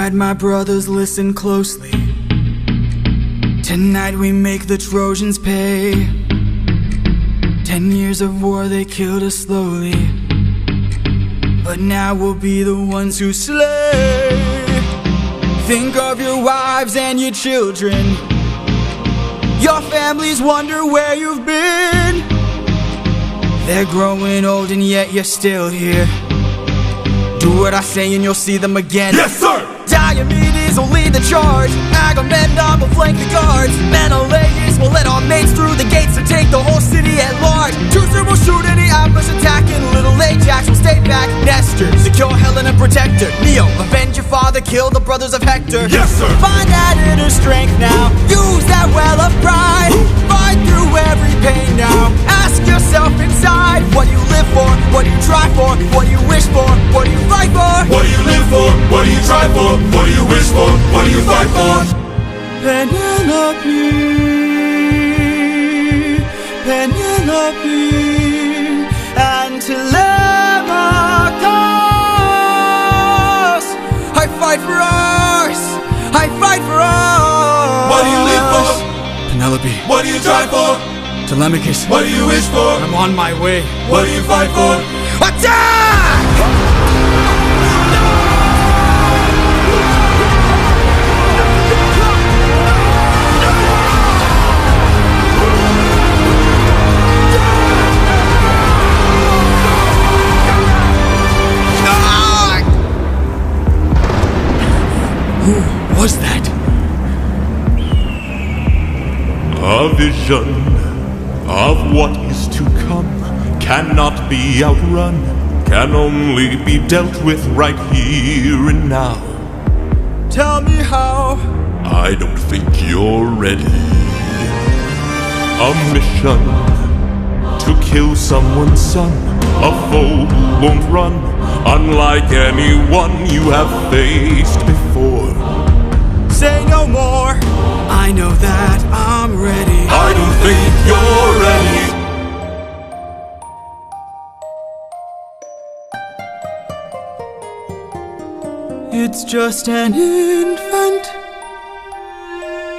Tonight, my brothers, listen closely. Tonight we make the Trojans pay. 10 years of war, they killed us slowly, but now we'll be the ones who slay. Think of your wives and your children. Your families wonder where you've been. They're growing old and yet you're still here. Do what I say and you'll see them again. Yes, sir! Diomedes will lead the charge. Agamemnon will flank the guards. Menelaus will let our mates through the gates to take the whole city at large. Teucer will shoot any ambush attacking. Little Ajax will stay back. Nestor, secure Helen and protect her. Neo, avenge your father, kill the brothers of Hector. Yes, sir! Find that inner strength now. Use that well of pride. Fight through every pain now. Ask yourself inside, what do you live for? What do you try for? What do you wish for? What do you fight for? What do you live for? What do you try for? What do you wish for? What do you fight for? Penelope, Penelope, and Telemachus. I fight for us. I fight for us. What do you live for? Penelope. What do you try for? Telemachus. What do you wish for? I'm on my way. What do you fight for? Attack! Who was that? A vision of what is to come cannot be outrun, can only be dealt with right here and now. Tell me how. I don't think you're ready. A mission to kill someone's son, a foe who won't run, unlike anyone you have faced before. Say no more. I know that I'm ready. I don't think you're ready. It's just an infant.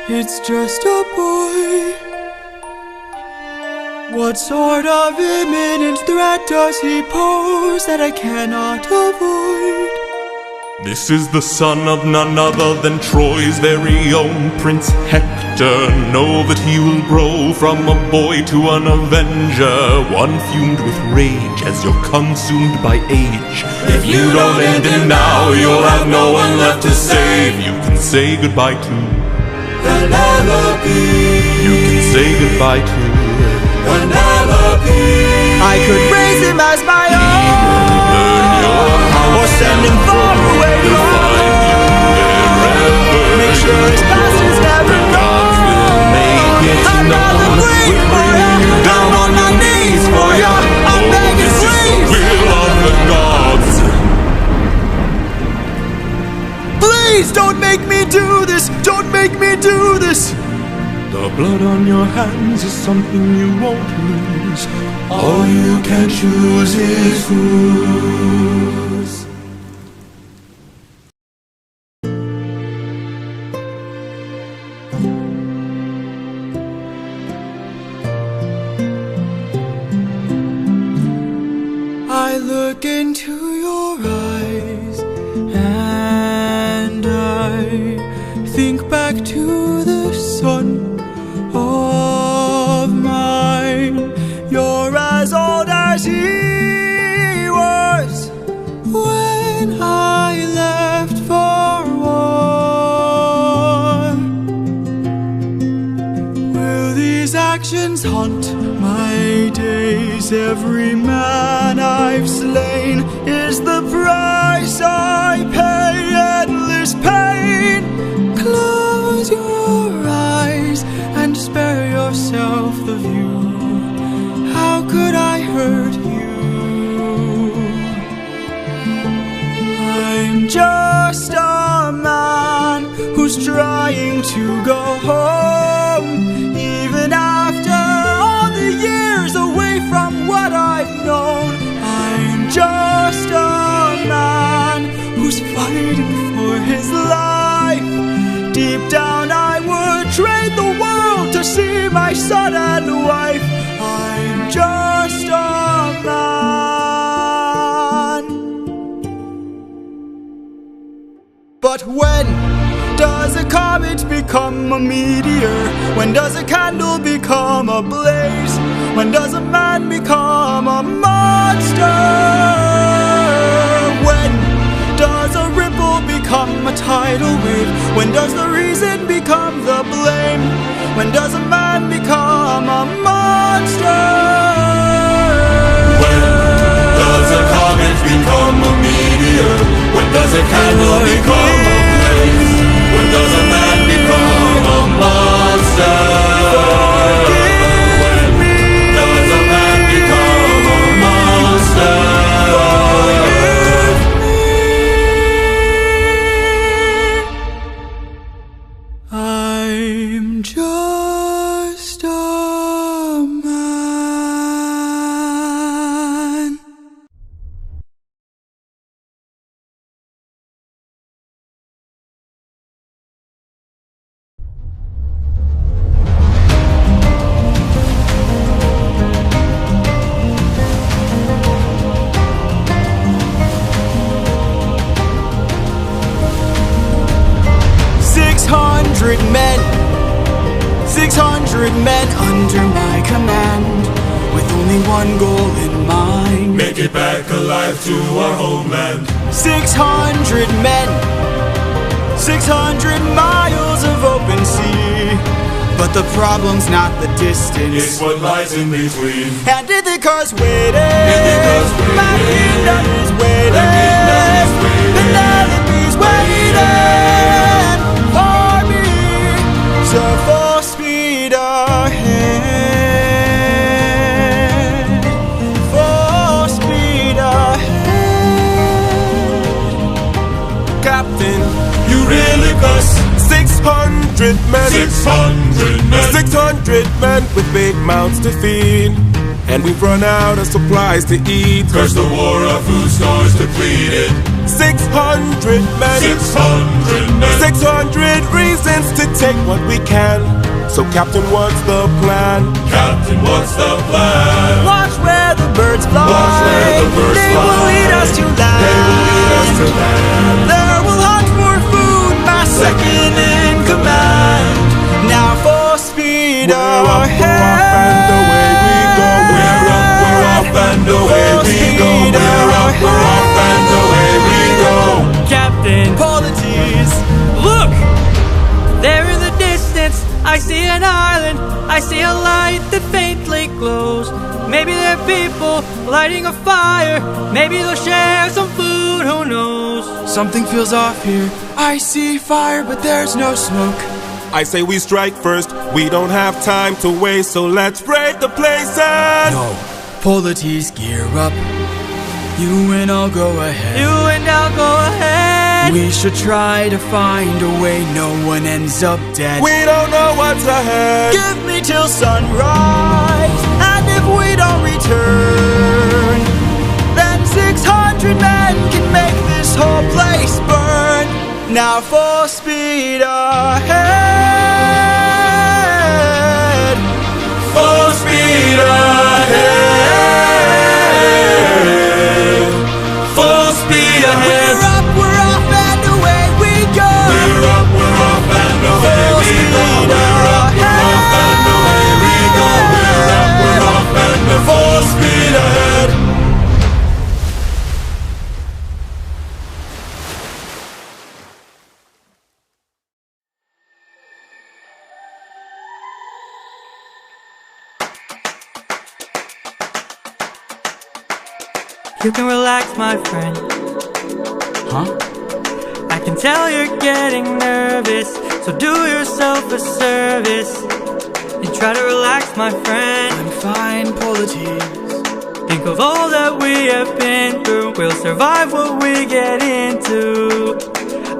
It's just a boy. What sort of imminent threat does he pose that I cannot avoid? This is the son of none other than Troy's very own Prince Hector. Know that he will grow from a boy to an avenger, one fumed with rage as you're consumed by age. If you don't end it now, you'll have no one left to save. You can say goodbye to Penelope. You can say goodbye to Penelope. I could raise him as my own, or send him far away from home. Make sure his past is never known. I'm not waiting for ya. Down on my knees for ya. I'm begging, please. Will of the gods. Please don't make me do this. Don't make me do this. The blood on your hands is something you won't lose. All you can choose is whose. I look into your eyes and I think back to the son of mine. You're as old as he was when I left for war. Will these actions haunt my days? Every man I've slain is the price I pay. Endless pain. Close your eyes and spare yourself the view. How could I hurt you? I'm just a man who's trying to go home. Even after all the years away from what I've known, I'm just a man who's fighting for his life. But when does a comet become a meteor? When does a candle become a blaze? When does a man become a monster? When does a ripple become a tidal wave? When does the reason become the blame? When does a man become a monster? When does a comet become a meteor? When does a candle become a blaze? When does a man become a monster? When does a man become a monster? I'm just a man. Men, 600 men under my command, with only one goal in mind: make it back alive to our homeland. 600 men, 600 miles of open sea. But the problem's not the distance, it's what lies in between. And Ithaca's waiting, my kingdom is waiting, Penelope's waiting for me. So full speed ahead, full speed ahead. Captain, You really bust 600 men, 600 men. 600 men with big mouths to feed, and we've run out of supplies to eat. Curse the war, our food stores depleted. 600 men, 600 men. 600 reasons to take what we can. So Captain, what's the plan? Captain, what's the plan? Watch where the birds fly, Watch where the birds they fly. will lead us to land. They will lead us to land. There will hunt for food, my second in command. Now full speed We're up, ahead. and away we go. We're up, and away we go. We're up, and away we go. Captain, Polities, look! There in the distance, I see an island. I see a light that faintly glows. Maybe they're people lighting a fire. Maybe they'll share some food, who knows? something feels off here. I see fire, but there's no smoke. I say we strike first, we don't have time to waste, so let's break the place and... No, Polities, gear up. You and I'll go ahead. You and I'll go ahead. We should try to find a way no one ends up dead. We don't know what's ahead. Give me till sunrise, and if we don't return, then 600 men can make this whole place burn. Now full speed ahead, Full speed ahead. Full speed ahead. we're off and away we go. We're up, and away Full we go. speed We're up, ahead. and away we go. We're up, and full speed ahead. You can relax, my friend. Huh? I can tell you're getting nervous, so do yourself a service and try to relax, my friend. I'm fine, Polities. Think of all that we have been through. We'll survive what we get into.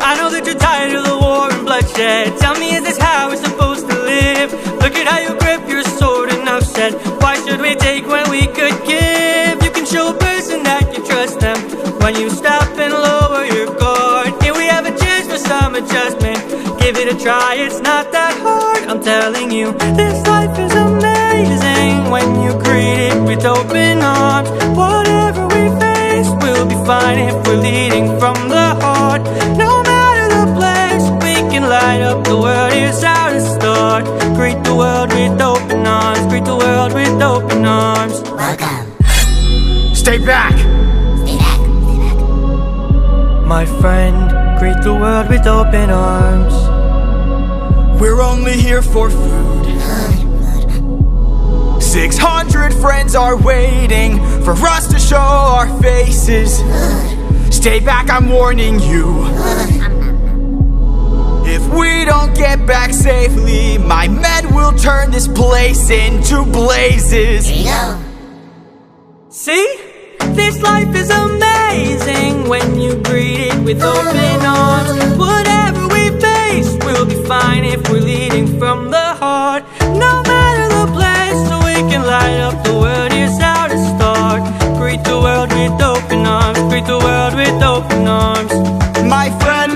I know that you're tired of the war and bloodshed. Tell me, is this how we're supposed to live? Look at how you grip your sword, enough said. Why should we take when we could give? You can show a person that you trust them when you stop and lower your guard. Here we have a chance for some adjustment. Give it a try, it's not that hard. I'm telling you, this life is amazing when you greet it with open arms. Whatever we face, we'll be fine if we're leading from the heart. No matter the light up the world. Here's how to start. Greet the world with open arms. Greet the world with open arms. Welcome. Stay back! Stay back. Stay back. My friend, greet the world with open arms. We're only here for food. 600 friends are waiting for us to show our faces. Stay back, I'm warning you. If we don't get back safely, my men will turn this place into blazes. Here you go. See? This life is amazing when you greet it with open arms. Whatever we face, we'll be fine if we're leading from the heart. No matter the place, so we can light up the world. Here's how to start. Greet the world with open arms. Greet the world with open arms. My friend,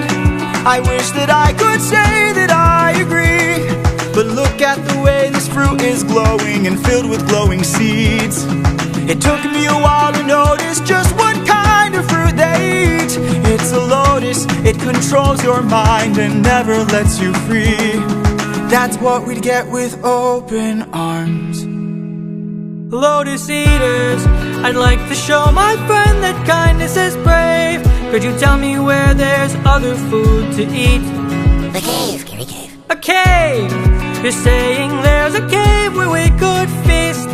I wish that I could say that I agree, but look at the way this fruit is glowing and filled with glowing seeds. It took me a while to notice just what kind of fruit they eat. It's a lotus, it controls your mind and never lets you free. That's what we'd get with open arms. Lotus eaters, I'd like to show my friend that kindness is brave. Could you tell me where there's other food to eat? The cave, Gary Cave. A cave! You're saying there's a cave where we could feast.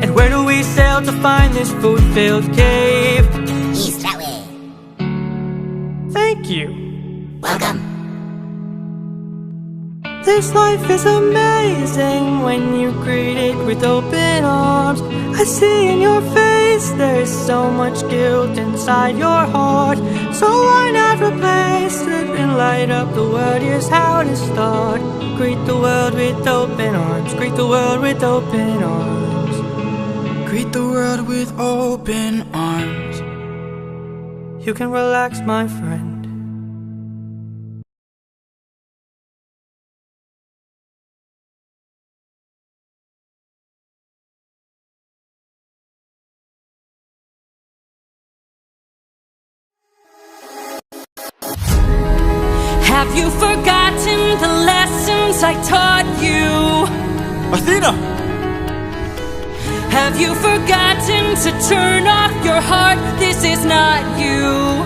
And where do we sail to find this food-filled cave? East, that way. Thank you. Welcome. This life is amazing when you greet it with open arms. I see in your face there's so much guilt inside your heart. So why not replace it and light up the world? Here's how to start. Greet the world with open arms. Greet the world with open arms. Greet the world with open arms. You can relax, my friend. Have you forgotten the lessons I taught you? Athena! Have you forgotten to turn off your heart? This is not you.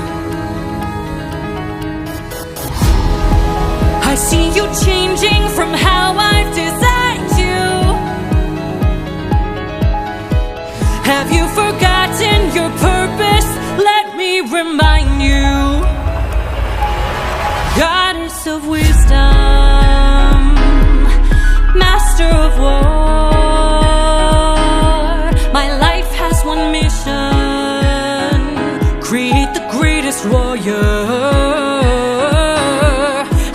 I see you changing from how I've designed you. Have you forgotten your purpose? Let me remind you. Goddess of wisdom, master of war, my life has one mission: create the greatest warrior.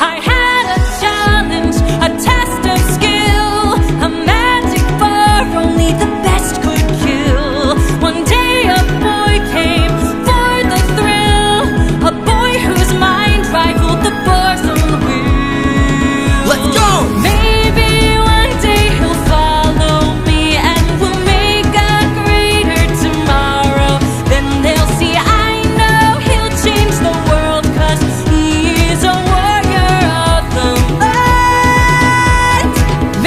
I had a challenge, a test of skill, a magic bar only the best could kill. One day a boy came for the thrill, a boy whose mind rivaled the bars on the wheel. Let's go! Maybe one day he'll follow me and we'll make a greater tomorrow. Then they'll see I know he'll change the world, 'cause he's a warrior of the light.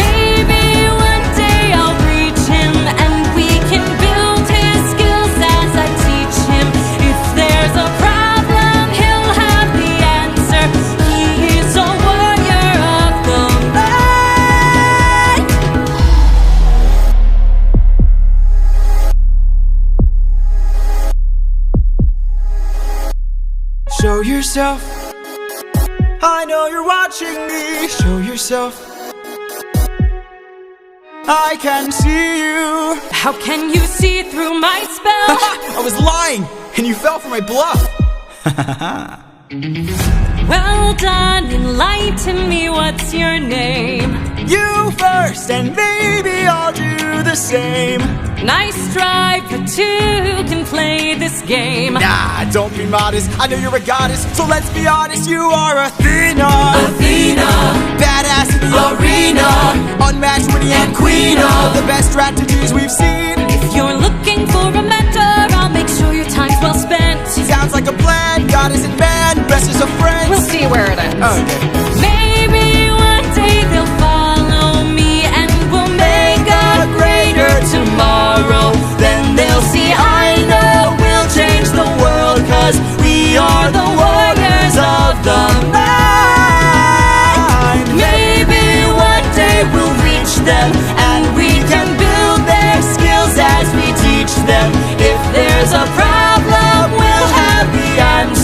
Maybe one day I'll reach him and we can build his skills as I teach him. If there's a problem, he'll have the answer. He's a warrior of the light. Show yourself. I know you're watching me. Show yourself. I can see you. How can you see through my spell? I was lying, and you fell for my bluff. Well done, enlighten me, what's your name? You first, and maybe I'll do the same. Nice try, but two can play this game. Nah, don't be modest. I know you're a goddess, so let's be honest. You are Athena. Athena, Badass in the arena. Unmatched, witty, and queen of the best strategies we've seen. if you're looking for a mentor, I'll make sure your time's well spent. Sounds like a plan. Goddess and man, best as a friend. We'll see where it ends. Okay. Maybe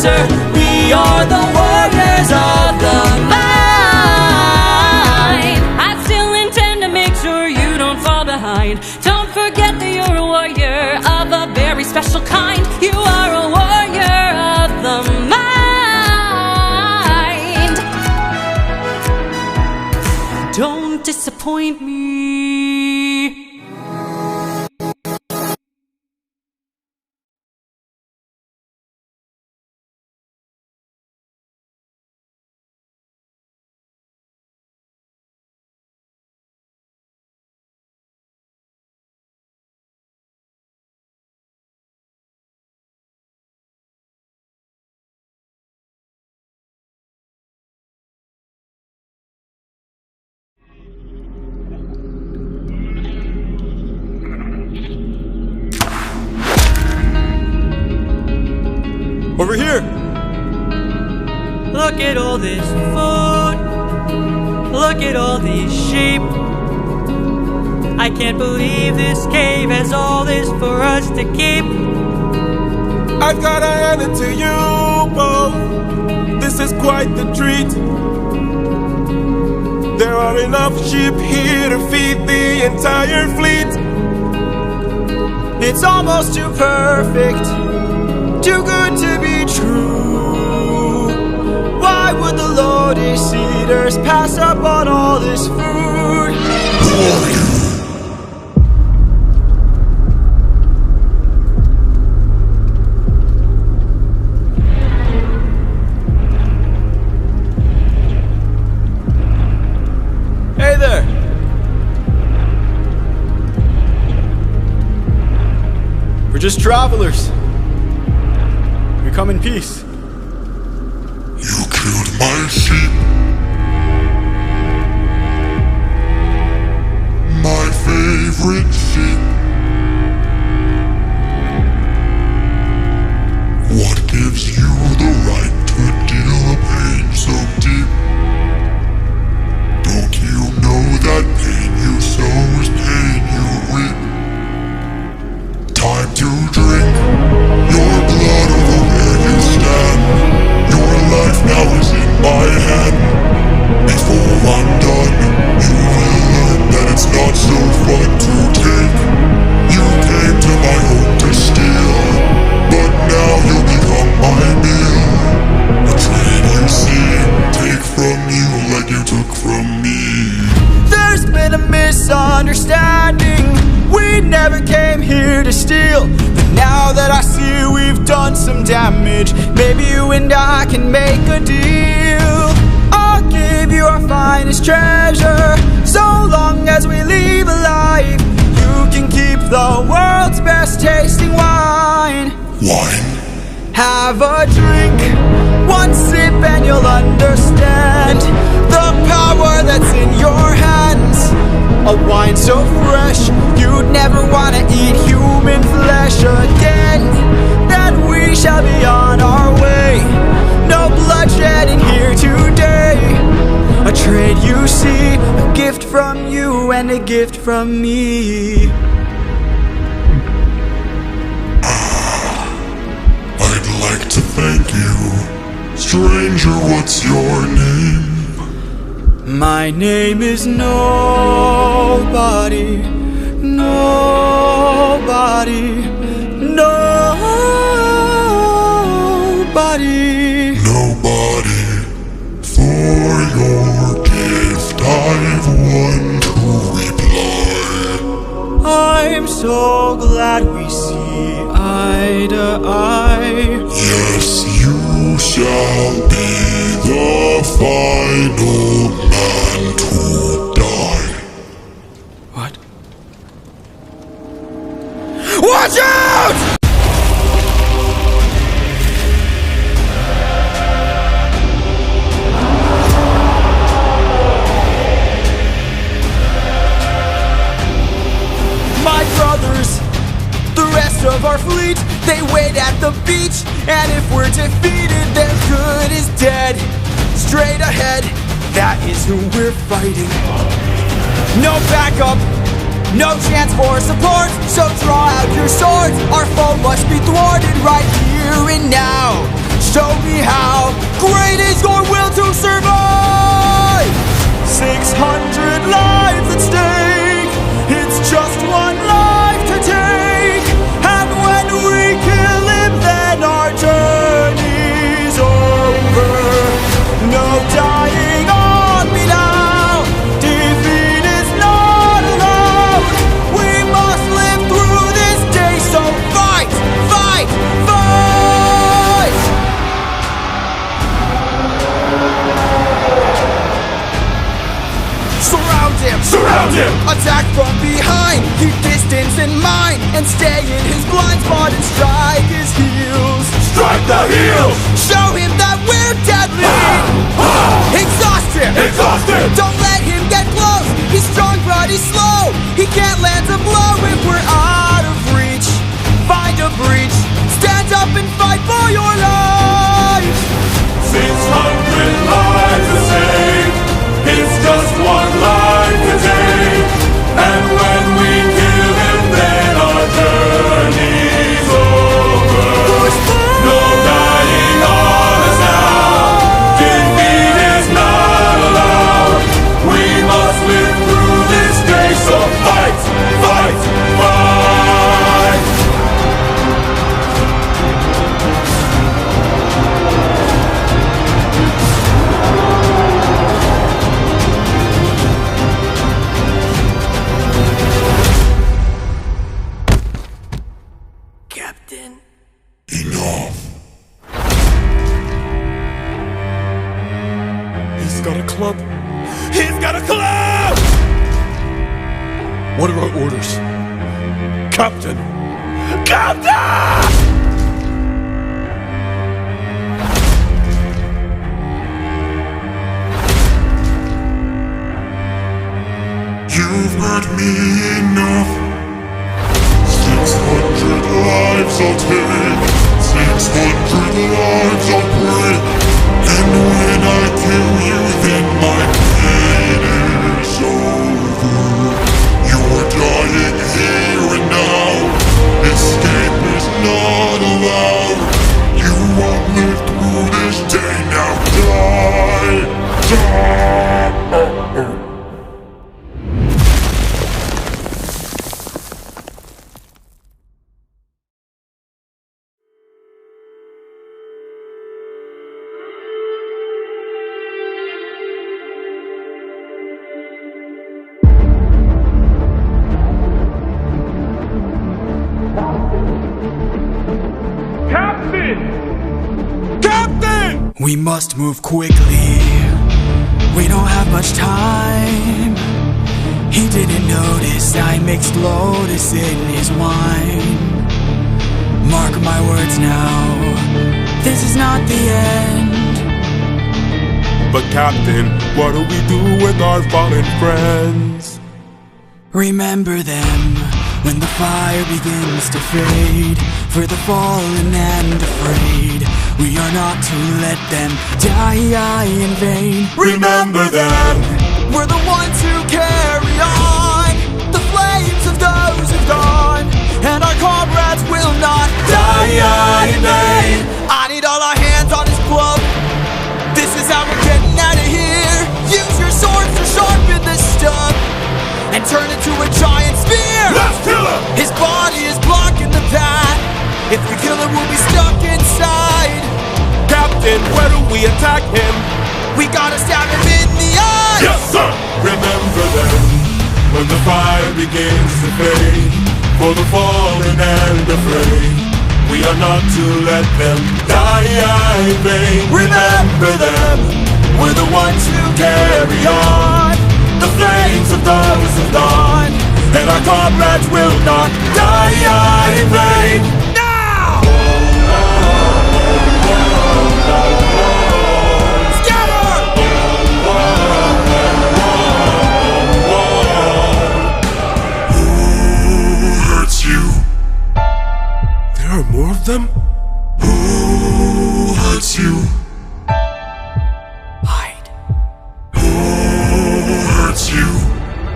answer. We are the warriors of the mind. I still intend to make sure you don't fall behind. Don't forget that you're a warrior of a very special kind. You are a warrior of the mind. Don't disappoint me. Over here! Look at all this food. Look at all these sheep. I can't believe this cave has all this for us to keep. I've gotta hand it to you both. This is quite the treat. There are enough sheep here to feed the entire fleet. It's almost too perfect, too good to be true. Why would the Lotus Eaters pass up on all this food? Hey there! We're just travelers. We come in peace. You killed my sheep. My favorite sheep. What gives you the right to deal a pain so deep? Don't you know that pain you sow is pain you reap? Time to drink your blood over where you stand. Your life now is in my hand. Before I'm done, you will learn that it's not so fun to take. You came to my home to steal, but now you'll become my meal. A trade you see, take from you like you took from me. There's been a misunderstanding. We never came here to steal. But now that I see we've done some damage, maybe you and I can make a deal. I'll give you our finest treasure, so long as we leave alive. You can keep the world's best tasting wine. Wine? Have a drink, one sip and you'll understand the power that's in your hands. A wine so fresh, you'd never want to eat human flesh again. Then we shall be on our way. No bloodshed in here today. A trade you see, a gift from you and a gift from me. I'd like to thank you. Stranger, what's your name? My name is Nobody. Nobody. Nobody. Nobody. For your gift, I've one to reply. I'm so glad we see eye to eye. Yes, you shall be the final man to die. What? Watch out! My brothers, the rest of our fleet, they wait at the beach. And if we're defeated, then good is dead. Straight ahead, that is who we're fighting. No backup, no chance for support. So draw out your swords, our foe must be thwarted right here and now. Show me how great is your will to survive. 600 lives at stake. It's just one life to take. And when we kill him, then our journey's over. No dying on me now. Defeat is not allowed. We must live through this day. So fight, fight, fight. Surround him! Surround him! Attack from behind! Keep distance in mind and stay in his blind spot and strike his heels. Strike the heels! Show him that we're deadly! Exhaust him! Exhaust him! Don't let him get close! He's strong but he's slow! He can't land a blow if we're out of reach. Find a breach! Stand up and fight for your life! 600 lives to save. It's just one life to take. And when we kill him, then our journey's over. No dying on us now. Defeat is not allowed. We must live through this day. So fight, fight, fight. Captain. Enough. He's got a club. He's got a club! What are our orders? Captain! Captain! You've heard me enough. 600 lives I'll take. 600 lives I'll break. And when I kill you, then my pain is over. You're dying here and now. Escape is not allowed. You won't live through this day. Now die, die. We must move quickly. We don't have much time. He didn't notice I mixed lotus in his wine. Mark my words now, this is not the end. But Captain, what do we do with our fallen friends? Remember them when the fire begins to fade. For the fallen and afraid, we are not to let them die in vain. Remember them! We're the ones who carry on the flames of those who've gone, and our comrades will not die in vain. I need all our hands on his club. This is how we're getting out of here. Use your swords to sharpen this stub and turn it to a giant spear. Let's kill him! His body is blocking the path. If we kill him, we'll be stuck inside. Captain, where do we attack him? We gotta stab him in the eye. Yes, sir! Remember them when the fire begins to fade. For the fallen and afraid, we are not to let them die in vain. Remember them, we're the ones who carry on the flames of those who've gone, and our comrades will not die in vain. There are more of them? Who hurts you? Hide. Who hurts you?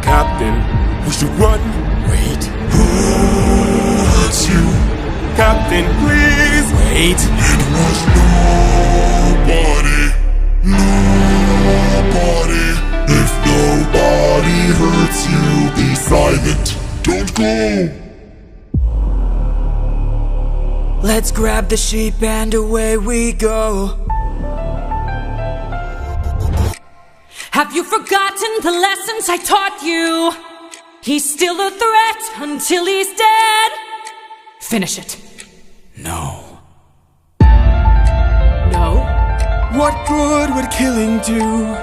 Captain, we should run. Wait. Who hurts you? Captain, please. Wait. It was no Let's grab the sheep and away we go. Have you forgotten the lessons I taught you? He's still a threat until he's dead. Finish it. No. No? What good would killing do?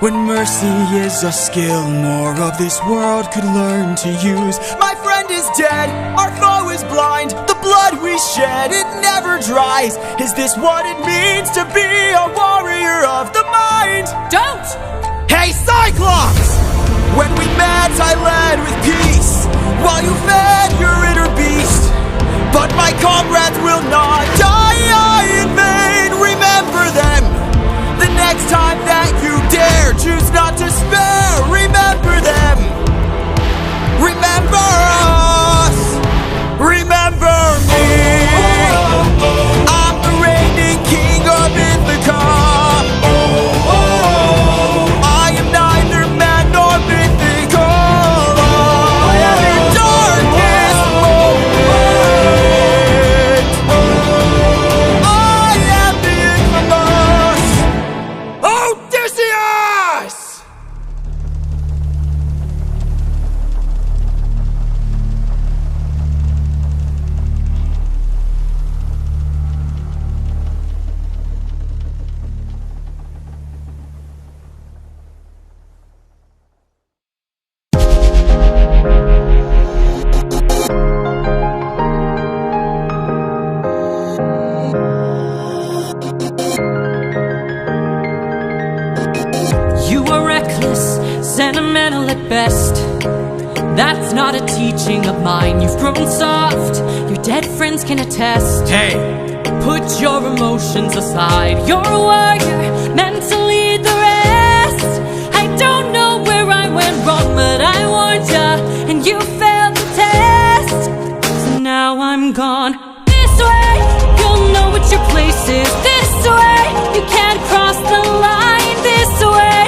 When mercy is a skill more of this world could learn to use. My friend is dead, our foe is blind. The blood we shed, it never dries. Is this what it means to be a warrior of the mind? Don't! Hey Cyclops! When we met I led with peace, while you fed your inner beast. But my comrades will not die in vain. Remember them. The next time that you dare, choose not to spare. Remember them. Remember us. Remember me. I'm the reigning king of Ithaca. I am neither man nor mythical. I am your darkest moment. I am the infamous Odysseus! You are reckless, sentimental at best. That's not a teaching of mine. You've grown soft, your dead friends can attest. Hey! Put your emotions aside. You're a warrior, meant to lead the rest. I don't know where I went wrong, but I warned ya, and you failed the test. So now I'm gone. This way, you'll know what your place is. This way, you can't cross the line. This way,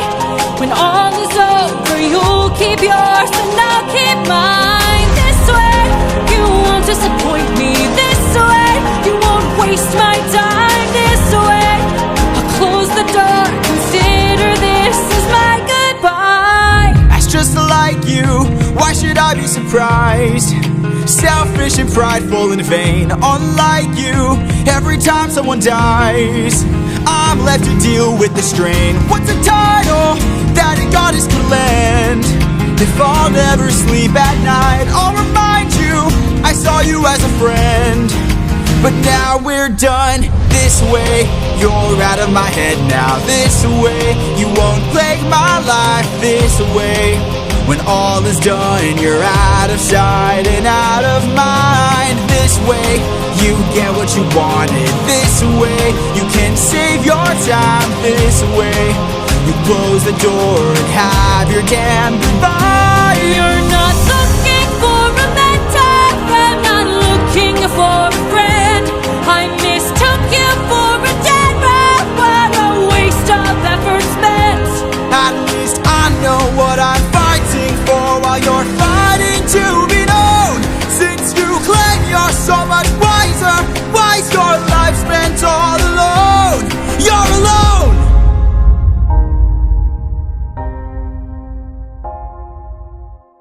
when all is over, you'll keep yours and I'll keep mine. This way, you won't disappoint me. This way, you won't waste my time. This way, I'll close the door. Consider this as my goodbye. That's just like you, why should I be surprised? Selfish and prideful and vain, unlike you. Every time someone dies, I'm left to deal with the strain. What's a title that a goddess could lend? If I'll never sleep at night, I'll remind you I saw you as a friend. But now we're done. This way, you're out of my head now. This way, you won't plague my life. This way, when all is done, you're out of sight and out of mind. This way, you get what you wanted. This way, you can save your time. This way, you close the door and have your damn goodbye. You're not looking for a mentor, I'm not looking for a friend. I mistook you for a dead man. What a waste of effort spent. At least I know what I'm fighting for, while you're fighting to be known. Since you claim you're so much wiser, why's your life spent all alone? You're alone!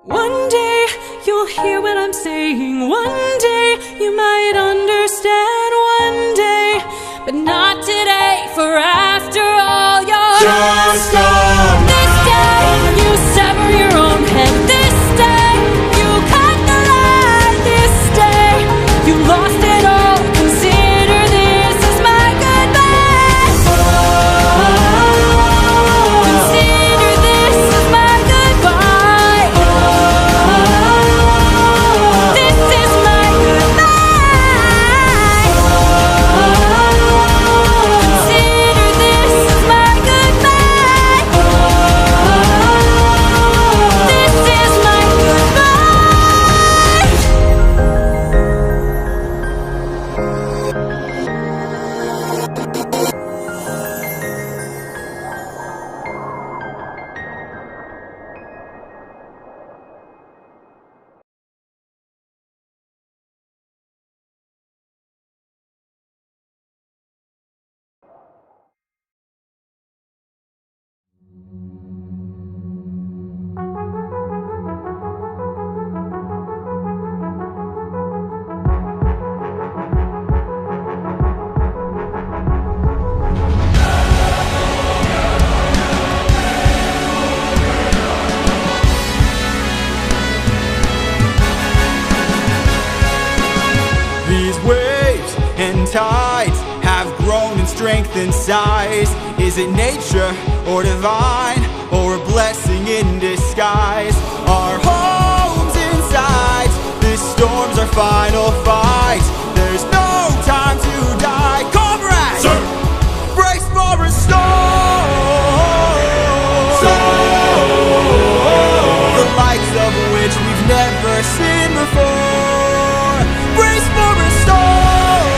One waves and tides have grown in strength and size. Is it nature or divine, or a blessing in disguise? Our homes inside, this storm's our final fight. There's no time to die. Comrades, Sir! brace for a storm, the likes of which we've never seen before. Brace for a storm,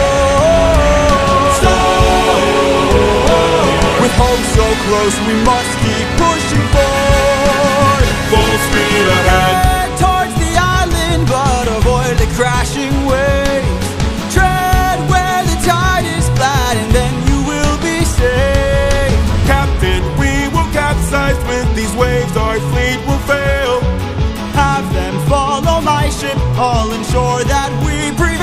with hope so close we must keep pushing forward. Full speed ahead. Head towards the island, but avoid the crashing waves. Tread where the tide is flat, and then you will be safe. Captain, we will capsize with these waves, our fleet will fail. Have them follow my ship, all ensure that we prevail.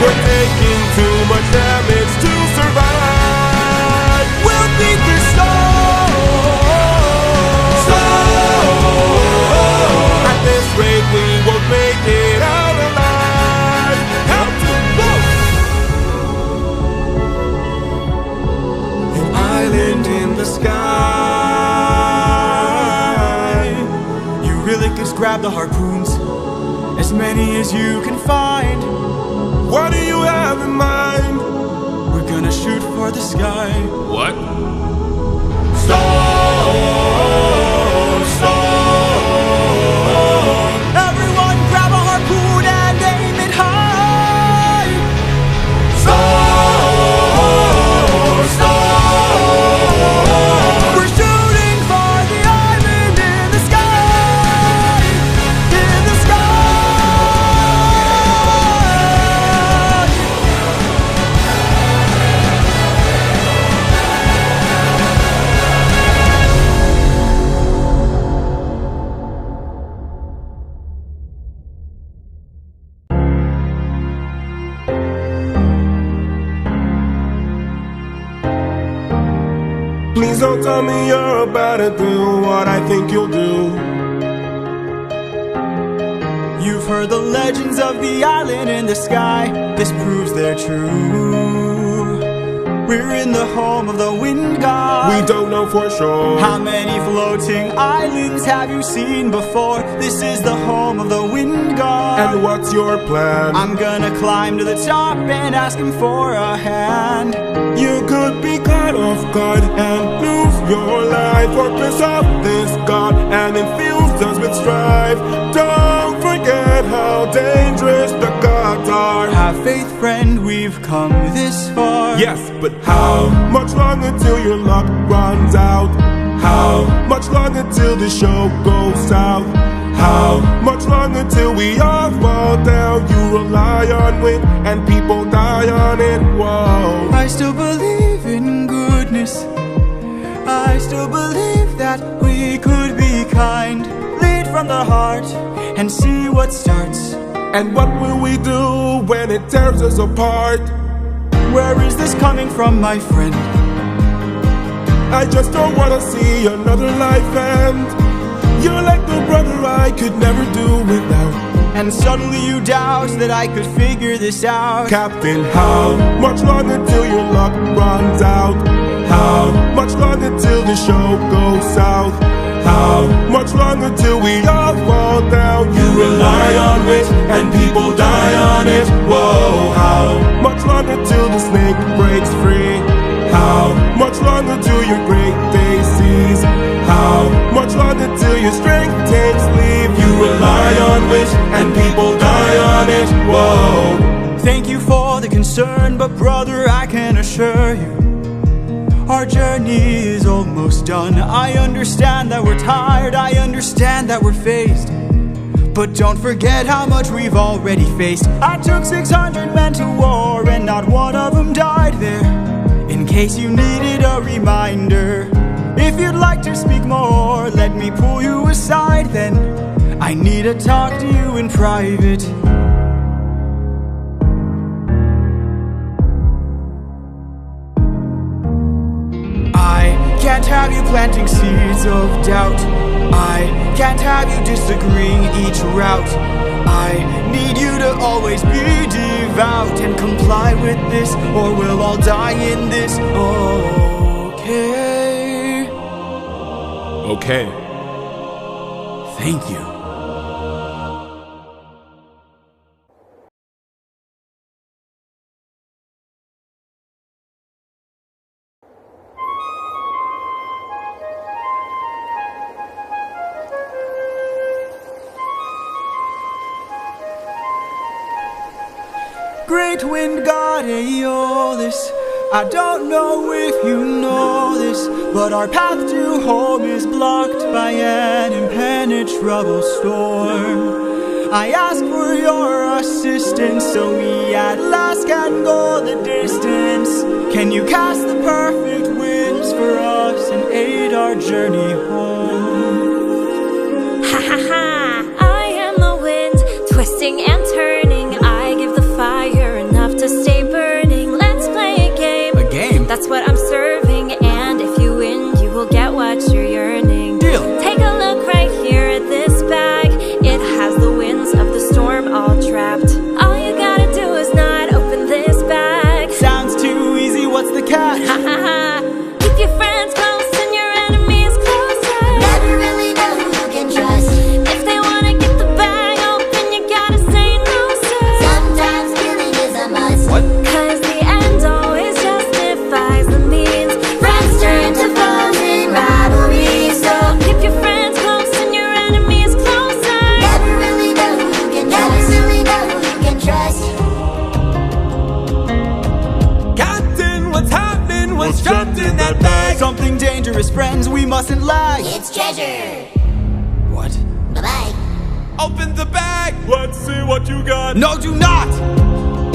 We're taking too much damage to survive. We'll beat the storm. At this rate, we won't make it out alive. Captain, whoa! An island in the sky. You really just grab the harpoons, as many as you can find. What do you have in mind? We're gonna shoot for the sky. What? Storm, storm. Everyone grab a harpoon and aim it high. Storm, storm. We're shooting for the island in the sky. In the sky. Please don't tell me you're about to do what I think you'll do. You've heard the legends of the island in the sky. This proves they're true. We're in the home of the wind god. We don't know for sure. How many floating islands have you seen before? This is the home of the wind god. And what's your plan? I'm gonna climb to the top and ask him for a hand. You could be caught off guard and lose your life, or piss off this god and infuse us with strife. Don't forget how dangerous the gods are. Have faith, friend, we've come this far. Yes, but how much longer till your luck runs out? How much longer till the show goes south? How much longer till we all fall down? You rely on wind and people die on it. Whoa. I still believe in goodness. I still believe that we could be kind. Lead from the heart and see what starts. And what will we do when it tears us apart? Where is this coming from, my friend? I just don't wanna see another life end. You're like the brother I could never do without. And suddenly you doubt that I could figure this out. Captain, how much longer till your luck runs out? How much longer till the show goes south? How much longer till we all fall down? You rely on it and people die on it. Whoa, how much longer till the snake breaks free? How much longer till your great day sees? How much longer till your strength takes leave? You rely on it and people die on it. Whoa. Thank you for the concern, but brother, I can assure you, our journey is almost done. I understand that we're tired, I understand that we're phased, but don't forget how much we've already faced. I took 600 men to war and not one of them died there. In case you needed a reminder, if you'd like to speak more, let me pull you aside then. I need to talk to you in private. I can't have you planting seeds of doubt. I can't have you disagreeing each route. I need you to always be devout and comply with this, or we'll all die in this. Okay. Okay. Thank you. Great wind god Aeolus, I don't know if you know this, but our path to home is blocked by an impenetrable storm. I ask for your assistance so we at last can go the distance. Can you cast the perfect winds for us and aid our journey home? Ha ha ha! I am the wind, twisting and turning. I give the fire enough to stay burning. Let's play a game. A game? That's what I'm serving, and if you win, you will get what you're yearning. Deal. Take a look right here at this bag. It has the winds of the storm all trapped. All you gotta do is not open this bag. Sounds too easy, what's the catch? Ha ha ha! Keep your friends close and your enemies closer. Never really know who you can trust. If they wanna get the bag open, you gotta say no, sir. Sometimes killing is a must. What? Cause the end always justifies the means. Friends turn to foes in rivalry, so Keep your friends close and your enemies closer. never really know who you can trust. Never really know who you can trust. Captain, what's happening? What's trapped in that bag? Something dangerous, friends, we mustn't lag. It's treasure. What? Bye-bye. Open the bag! Let's see what you got! No, do not!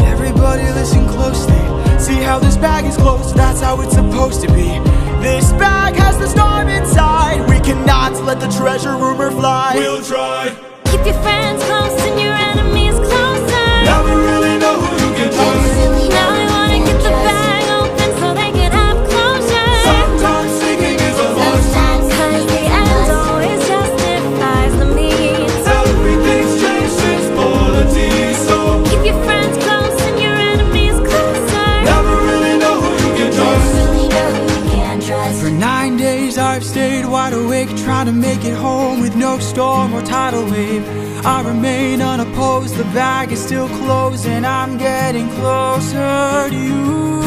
Everybody listen closely. See how this bag is closed? That's how it's supposed to be. This bag has the storm inside. We cannot let the treasure rumor fly. We'll try! Keep your friends close and your enemies closer. Never really know who you can Never trust! really know Now who we you wanna can get the trust. bag open so they can have closure. Sometimes seeking is a must! Sometimes Cause the killing is a end must. always justifies the means. Everything's changed since polity, so Keep your friends close and your enemies closer. never really know who you can Never trust! really know who you can trust. For 9 days I've stayed wide awake, trying to make it home with no storm or tidal wave. I remain unopposed, the bag is still closed, and I'm getting closer to you.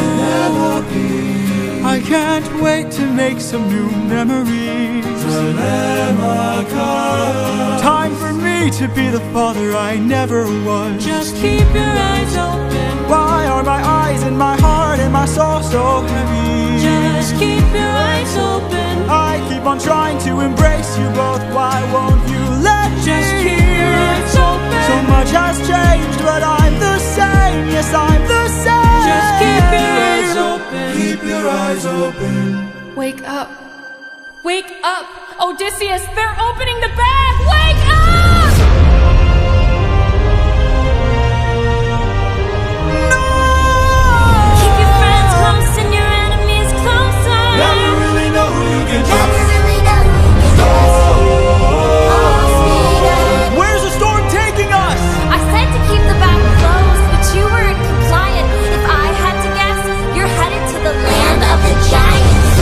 I can't wait to make some new memories. Time for me to be the father I never was. Just keep your eyes open. Why are my eyes and my heart and my soul so heavy? Just keep your eyes open. I keep on trying to embrace you both. Why won't you let me? Just keep your eyes open. So much has changed, but I'm the same. Yes, I'm the same. Just keep your eyes open. Keep your eyes open. Wake up. Wake up! Odysseus, they're opening the bag! Wake up! Keep your friends close and your enemies closer. Never really know who you can Never trust! really know who you can trust. All speed ahead. Where's the storm taking us? I said to keep the bag closed, but you weren't compliant. If I had to guess, you're headed to the land of the giants.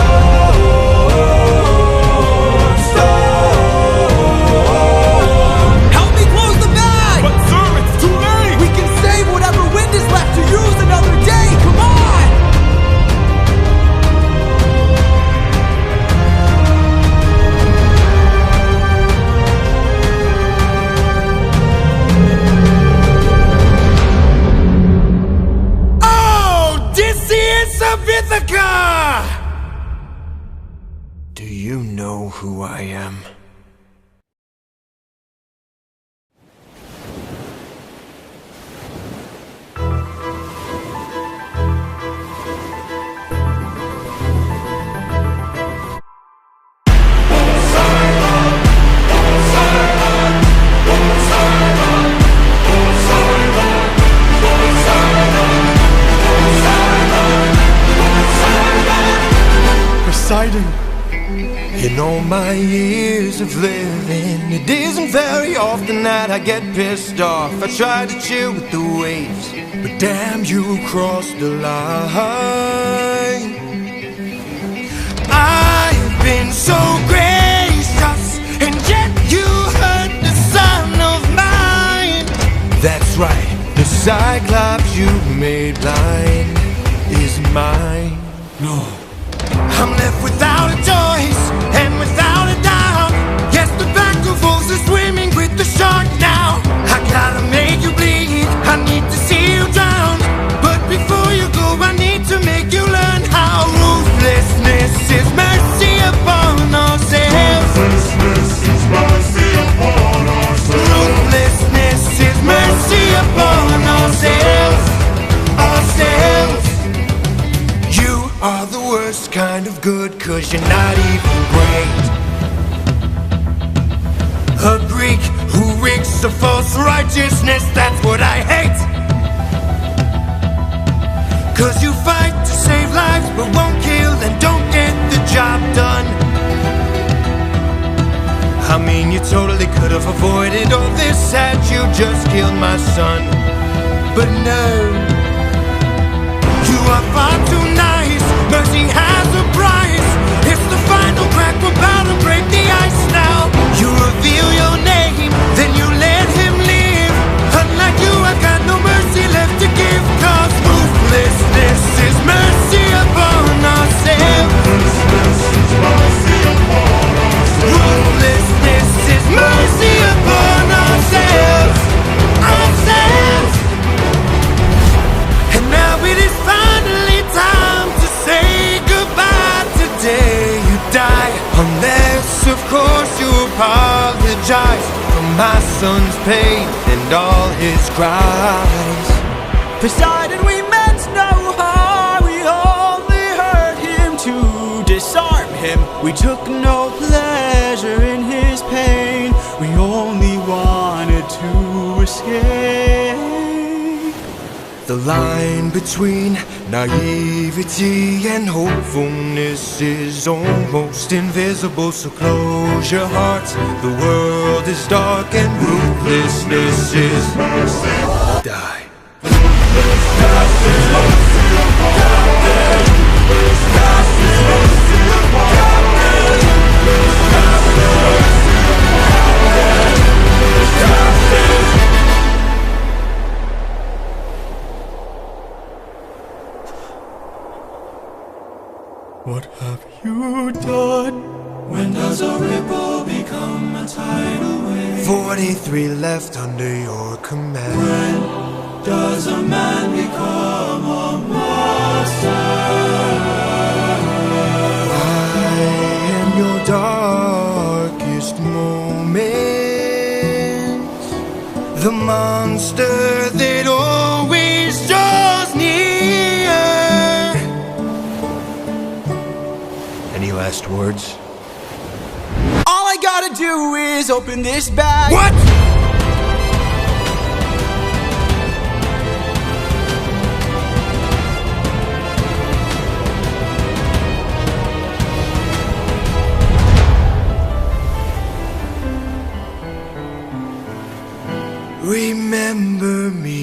my years of living, it isn't very often that I get pissed off. I try to chill with the waves, but damn, you crossed the line. I've been so gracious, and yet you hurt the son of mine. That's right, the Cyclops you made blind is mine. No, I'm left without a choice and without a doubt. Yes, the pack of wolves are swimming with the shark now. I gotta make you bleed, I need to see you drown. But before you go, I need to make you learn how ruthlessness is mercy upon ourselves. Ruthlessness is mercy upon ourselves. Ruthlessness is mercy upon ourselves. Ourselves. You are the worst kind of good, 'cause you're not even great. A Greek who reeks of false righteousness, that's what I hate. 'Cause you fight to save lives but won't kill and don't get the job done. I mean, you totally could have avoided all this had you just killed my son. But no, you are far too nice. Mercy has a price. It's the final crack, we're about to break the ice now. You reveal your name, then you let him live. Unlike you, I've got no mercy left to give. 'Cause ruthlessness is mercy upon ourselves. Ruthlessness is mercy upon ourselves. Ruthlessness is mercy upon ourselves. Ourselves. And now it is finally time to say goodbye. Today you die, unless of course you apologize for my son's pain and all his cries. Poseidon, we meant no harm. We only hurt him to disarm him. We took no pleasure in his pain. We only wanted to escape. The line between naivety and hopefulness is almost invisible, so close your heart. The world is dark and ruthlessness is mercy. Die. What have you done? When does a ripple become a tidal wave? 43 left under your command. When does a man become a monster? I am your darkest moments, the monster that always draws near. Any last words? All I gotta do is open this bag. What? Remember me.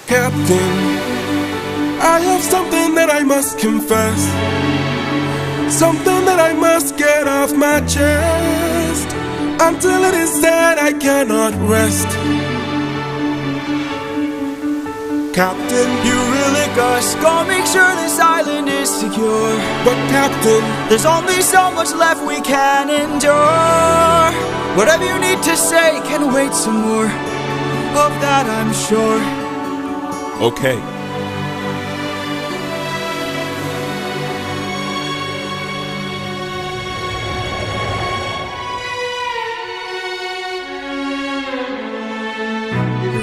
Captain, I have something that I must confess, something that I must get off my chest. Until it is said, I cannot rest. Captain, You really go make sure this island is secure. but Captain, There's only so much left we can endure. Whatever you need to say can wait some more. Of that I'm sure. okay.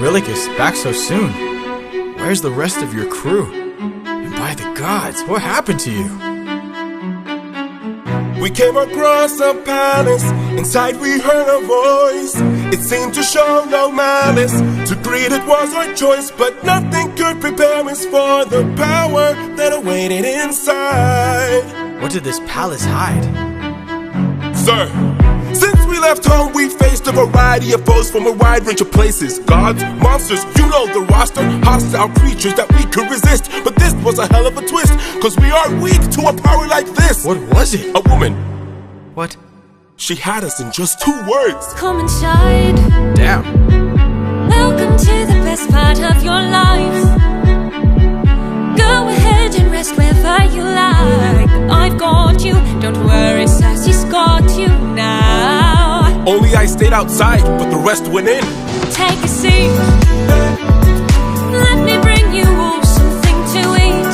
Eurylochus, back so soon. Where's the rest of your crew? And by the gods, what happened to you? We came across a palace. Inside we heard a voice. It seemed to show no malice. To greet it was our choice, but nothing could prepare us for the power that awaited inside. What did this palace hide? Sir, since we left home, we faced a variety of foes from a wide range of places. Gods, monsters, you know the roster. Hostile creatures that we could resist. But this was a hell of a twist, cause we are weak to a power like this. What was it? A woman. What? She had us in just 2 words. Come inside. Damn. Welcome to the best part of your life. Go ahead and rest wherever you like. I've got you, don't worry, Sassy's got you now. Only I stayed outside, but the rest went in. Take a seat. Let me bring you all something to eat.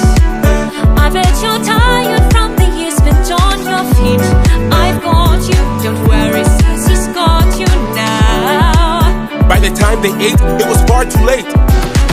I bet you're tired from the years spent on your feet. I've got you, don't worry, Sassy's got you now. By the time they ate, it was far too late.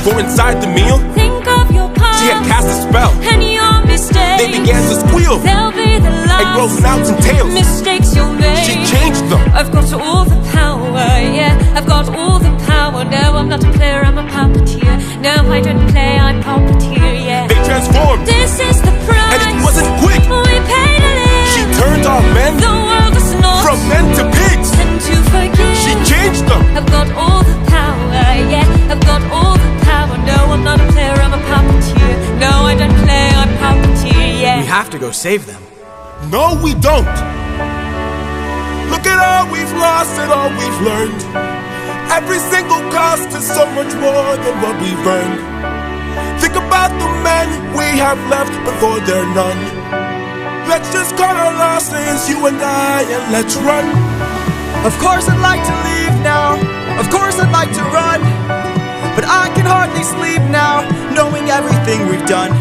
For inside the meal, think of your past. She had cast a spell, and your mistakes. They began to squeal. They'll be the last. And grow snouts and tails. Mistakes you'll make. She changed them. I've got all the power, yeah. I've got all the power. No, I'm not a player, I'm a puppeteer. No, I don't play, I'm puppeteer, yeah. They transformed. This is the price. And it wasn't quick. We paid a live. She turned our men. The world is not. From men to pigs. And to forgive. She changed them. I've got all the power, yeah. I've got all the power. No, I'm not a player, I'm a puppeteer. No, I don't play, I'm puppeteer, yeah. We have to go save them. No, we don't. Look at all we've lost and all we've learned. Every single cost is so much more than what we've earned. Think about the men we have left before they're none. Let's just cut our losses, you and I, and let's run. Of course I'd like to leave now. Of course I'd like to run. But I can hardly sleep now, knowing everything we've done.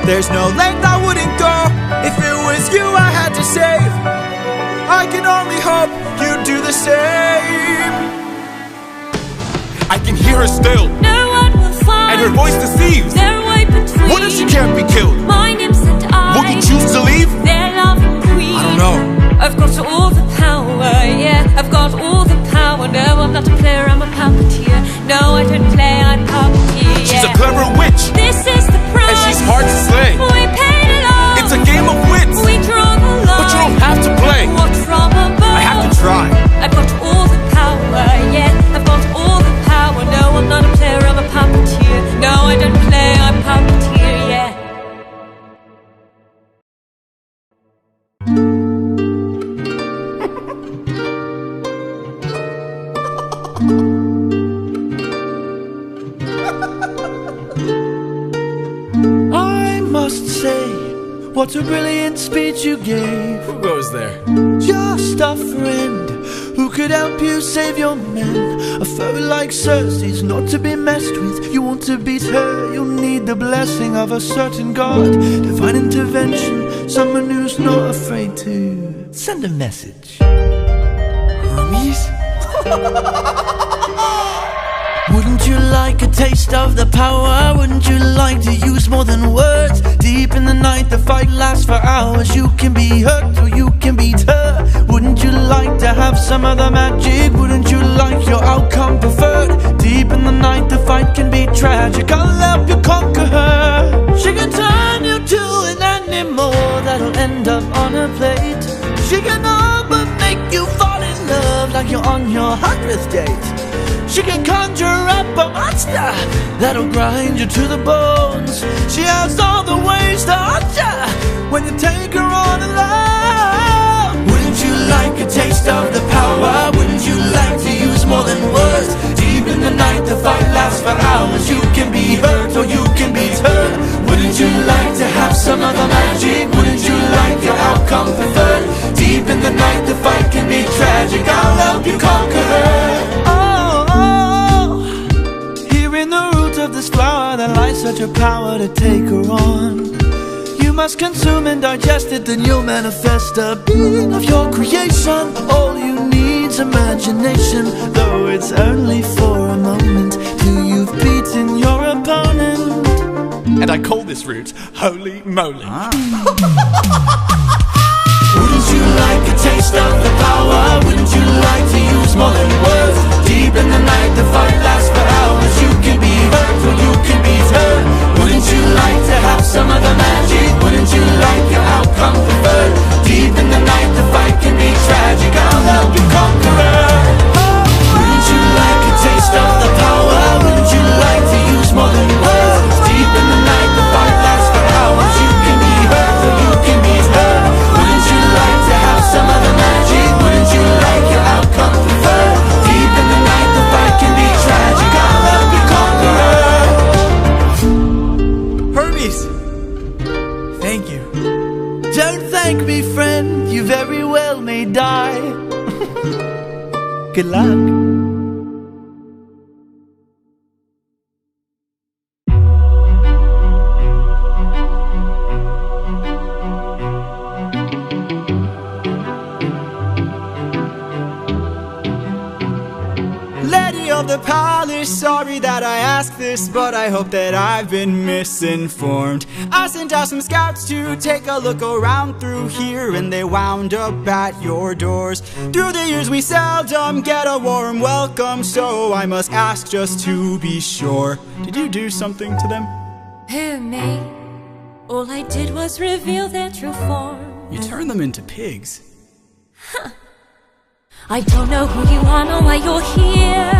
There's no length I wouldn't go if it was you I had to save. I can only hope you'd do the same. I can hear her still. No one will find. And her voice deceives. Their way between. What if she can't be killed? My nymphs and I. Would you choose to leave? Their loving queen. I don't know. I've got all the power, yeah. I've got all the power. No, I'm not a player, I'm a puppeteer. No, I don't play, I'm puppeteer, yeah. She's a clever witch. This is the price. And she's hard to slay. We paid along. It's a game of wits. We draw the line. But you don't have to play. Watch from above. I have to try. I've got all the power, yeah. I've got all the power. No, I'm not a player, I'm a puppeteer. No, I don't play, I'm puppeteer, yeah. I must say, what a brilliant speech you gave. Who goes there? Just a friend who could help you save your men. A foe like Cersei's not to be messed with. You want to beat her, you'll need the blessing of a certain god. Divine intervention, someone who's not afraid to send a message. Hermes? Wouldn't you like a taste of the power? Wouldn't you like to use more than words? Deep in the night the fight lasts for hours. You can be hurt or you can beat her. Wouldn't you like to have some other magic? Wouldn't you like your outcome preferred? Deep in the night the fight can be tragic. I'll help you conquer her. She can turn you to an animal that'll end up on a plate. She can all but make you fall in love like you're on your 100th date. She can conjure up a monster that'll grind you to the bones. She has all the ways to haunt ya when you take her on alone. Wouldn't you like a taste of the power? Wouldn't you like to use more than words? Deep in the night the fight lasts for hours. You can be hurt or you can beat her. Wouldn't you like to have some other magic? Wouldn't you like your outcome preferred? Deep in the night the fight can be tragic. I'll help you conquer her. Of this flower that lies such a power to take her on. You must consume and digest it, then you'll manifest a being of your creation. All you need's imagination, though it's only for a moment. Do you and I call this route Holy Moly. Wouldn't you like a taste of the power? Wouldn't you like to use more than words? Deep in the night, the fight lasts for hours. You can be hurt or you can be hurt. Wouldn't you like to have some of the magic? Wouldn't you like your outcome preferred? Deep in the night, the fight can be tragic. I'll help you conqueror. Wouldn't you like a taste of the power? Wouldn't you like to use more than words? Deep in the night, the fight lasts for hours. You can be hurt or you can be hurt. Wouldn't you like to have some of the magic? Wouldn't you like your outcome preferred? Deep in the night, the fight can be tragic. I'll help you conqueror. Hermes! Thank you. Don't thank me, friend, you very well may die. Good luck. Lady of the palace, sorry that I ask this, but I hope that I've been misinformed. I sent out some scouts to take a look around through here, and they wound up at your doors. Through the years we seldom get a warm welcome, so I must ask just to be sure. Did you do something to them? Who, me? All I did was reveal their true form. You turned them into pigs. I don't know who you are nor why you're here,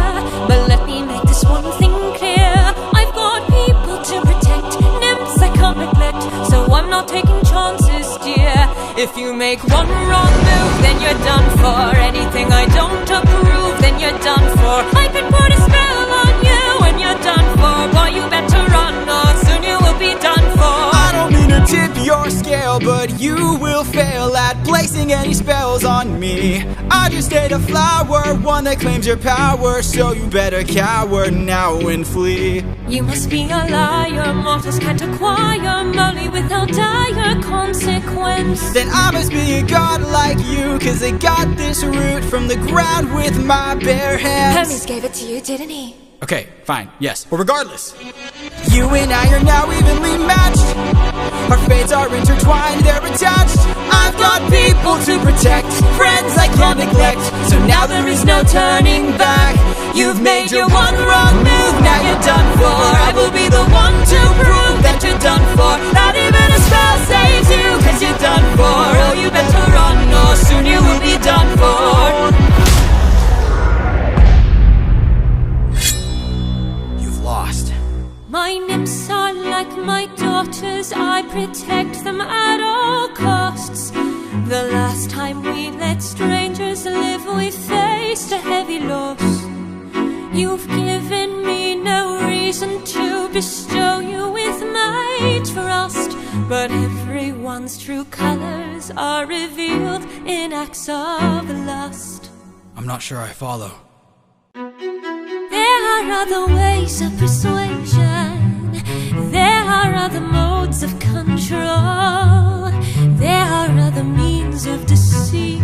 but let me make this one thing clear. I've got people to protect, nymphs I can't neglect, so I'm not taking chances, dear. If you make one wrong move, then you're done for. Anything I don't approve, then you're done for. I could put a spell on you and you're done for. Boy, you better run or soon you will be done for. I don't mean to tip your scale, but you will fail at placing any spells on me. I just ate a flower, one that claims your power, so you better cower now and flee. You must be a liar, mortals can't acquire money without dire consequence. Then I must be a god like you, cause I got this root from the ground with my bare hands. Hermes gave it to you, didn't he? Okay, fine, yes. Well, regardless, you and I are now evenly matched. Our fates are intertwined, they're attached. I've got people to protect, friends I can't neglect, so now there is no turning back. You've made your one wrong move, now you're done for. I will be the one to prove that you're done for. Not even a spell saves you, cause you're done for. Oh, you better run or soon you will be done for. Lost. My nymphs are like my daughters, I protect them at all costs. The last time we let strangers live, we faced a heavy loss. You've given me no reason to bestow you with my trust, but everyone's true colors are revealed in acts of lust. I'm not sure I follow. There are other ways of persuasion. There are other modes of control. There are other means of deceit.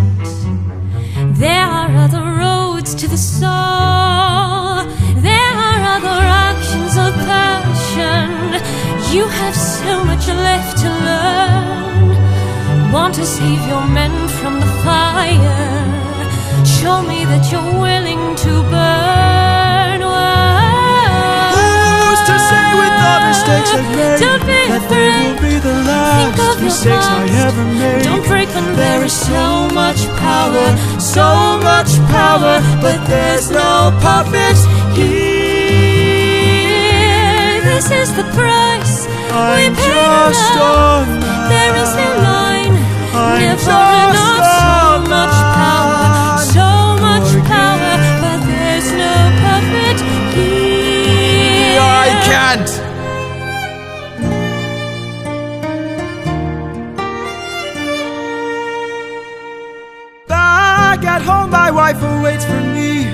There are other roads to the soul. There are other actions of passion. You have so much left to learn. Want to save your men from the fire? Show me that you're willing to burn. Who's to say with the mistakes I've made Don't be that they will be the last mistakes I ever made? Don't break when There is so much power, but there's no puppet here. This is the price we I'm pay just love. a man. There is no line, I'm never just enough. So much power, but there's no puppet here. I can't. Back at home, my wife awaits for me.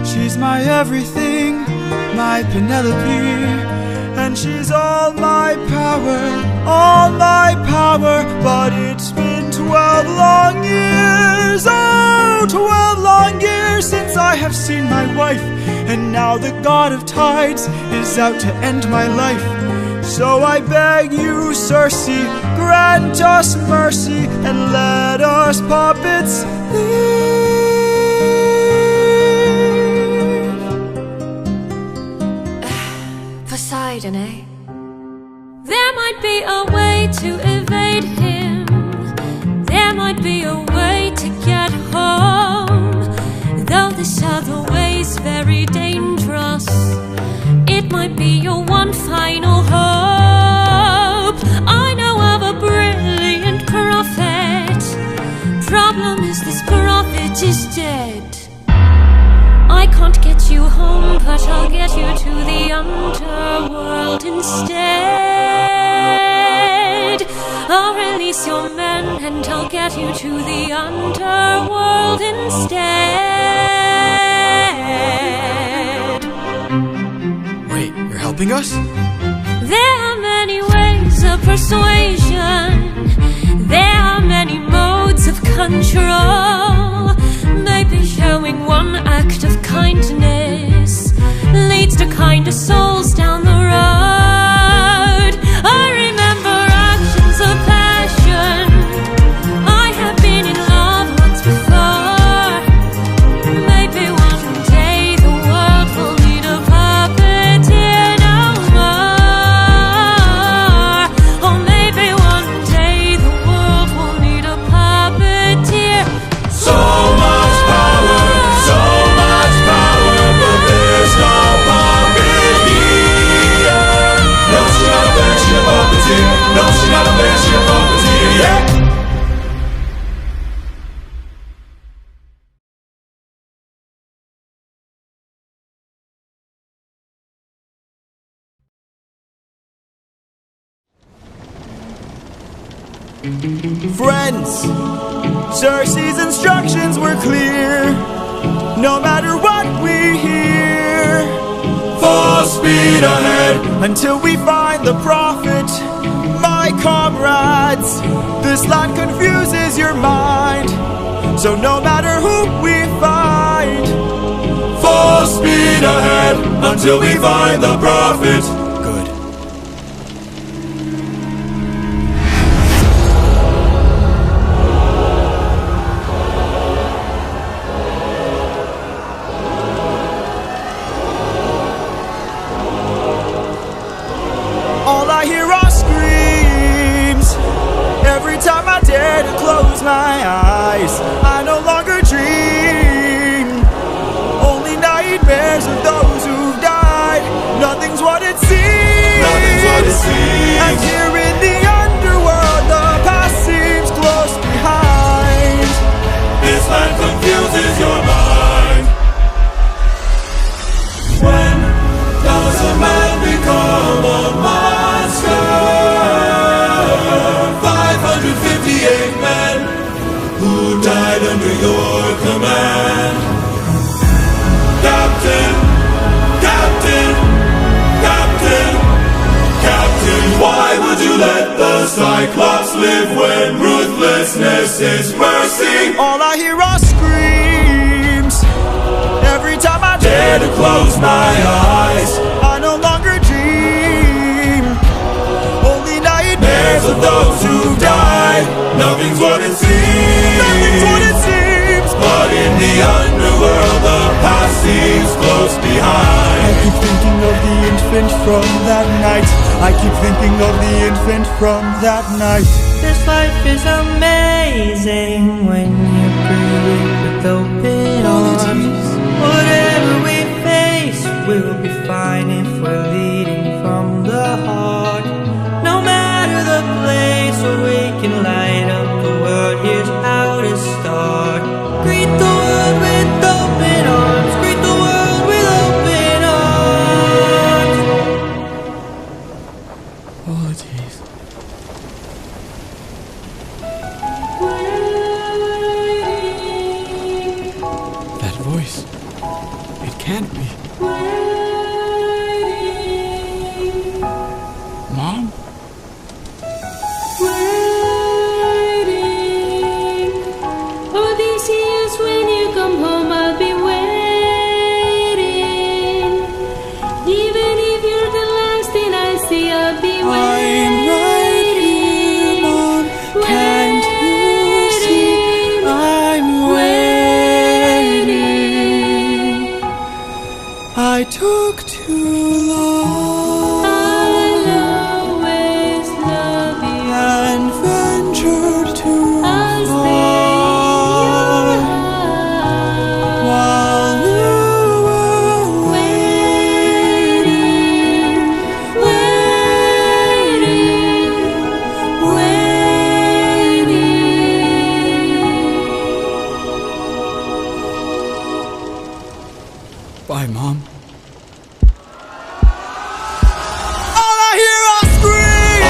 She's my everything, my Penelope. And she's all my power, but it's been 12 long years, oh, 12 long years since I have seen my wife, and now the god of tides is out to end my life. So I beg you, Circe, grant us mercy and let us puppets leave. Poseidon, eh? There might be a way to evade him. There might be a way to get home. Though this other way's very dangerous, it might be your one final hope. I know of a brilliant prophet. Problem is this prophet is dead. I can't get you home, but I'll get you to the underworld instead. I'll release your men and I'll get you to the underworld instead. Wait, you're helping us? There are many ways of persuasion. There are many modes of control. Maybe showing one act of kindness leads to kinder souls down the road. I remember actions of passion. I have been in love once before. Maybe one day the world will need a puppeteer no more. Or maybe one day the world will need a puppeteer. So much power, but there's no puppet here. No, she's not a bear, she's a puppeteer. No, she's not a bear, she's a puppeteer, yeah. Friends, Circe's instructions were clear. No matter what we hear, Full speed ahead. until we find the prophet. My comrades, this land confuses your mind. So no matter who we find, Full speed ahead until we find the prophet. good. All I hear are screams. Every time I dare to close my eyes, I no longer dream. Only nightmares of those who've died. Nothing's what it seems. Nothing's what it seems. And here in the underworld, the past seems close behind. This land confuses your mind. When does a man become a monster? 558 men who died under your command. Captain, Captain, Captain, Captain, why would you let the Cyclops live when ruthlessness is mercy? All I hear are screams. Every time I dare to close my eyes, I no longer dream. Only nightmares of those who've died. Nothing's what it seems. Nothing's what it seems. But in the underworld, the past seems close behind. I keep thinking of the infant from that night. I keep thinking of the infant from that night. This life is amazing when you breathe with open arms. Whatever we face, we'll be fine if we're leading from the heart. No matter the place where we can light up the world, here's how to start. Greet the world with open arms. Greet the world with open arms. Oh, jeez. That voice. It can't be. Mom? Odysseus, when you come home, I'll be waiting. Even if you're the last thing I see, I'll be I took too long. I'll always love you. And ventured too I'll far. stay in your heart. While you were Waiting, waiting. Bye, Mom. All I hear are screams.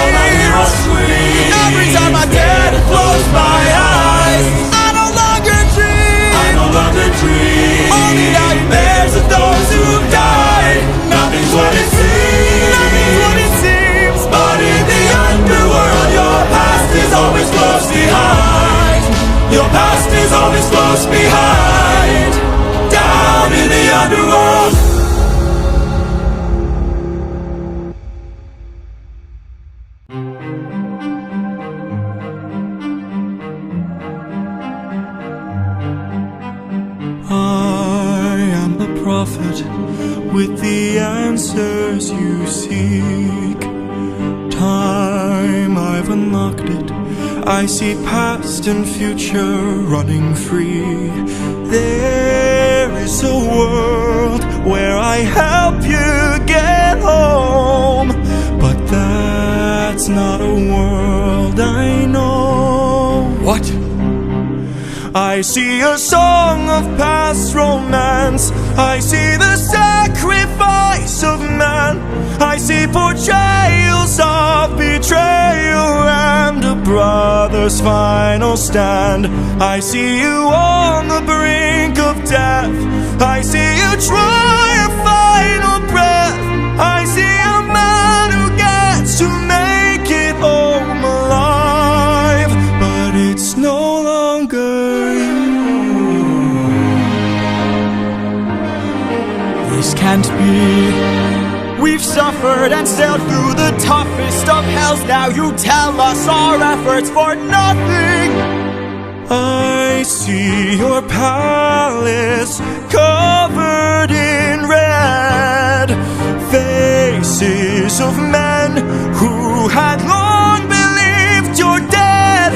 Every time I dare to close my eyes, I no longer dream. Only nightmares of those who've died. Nothing's what it seems. But in the underworld, your past is always close behind. Your past is always close behind. Down in the underworld. I am the prophet with the answers you seek. Time, I've unlocked it. I see past and future running free. There is a world where I help you get home, but that's not a world I know. What? I see a song of past romance. I see the sacrifice of man. I see portrayals of betrayal and a brother's final stand. I see you on the brink of death. I see you try a final breath. I see a man who gets to make it home alive, but it's no longer you. This can't be. We've suffered and sailed through the toughest of hells. Now you tell us our efforts for nothing. I see your palace covered in red, faces of men who had long believed you're dead.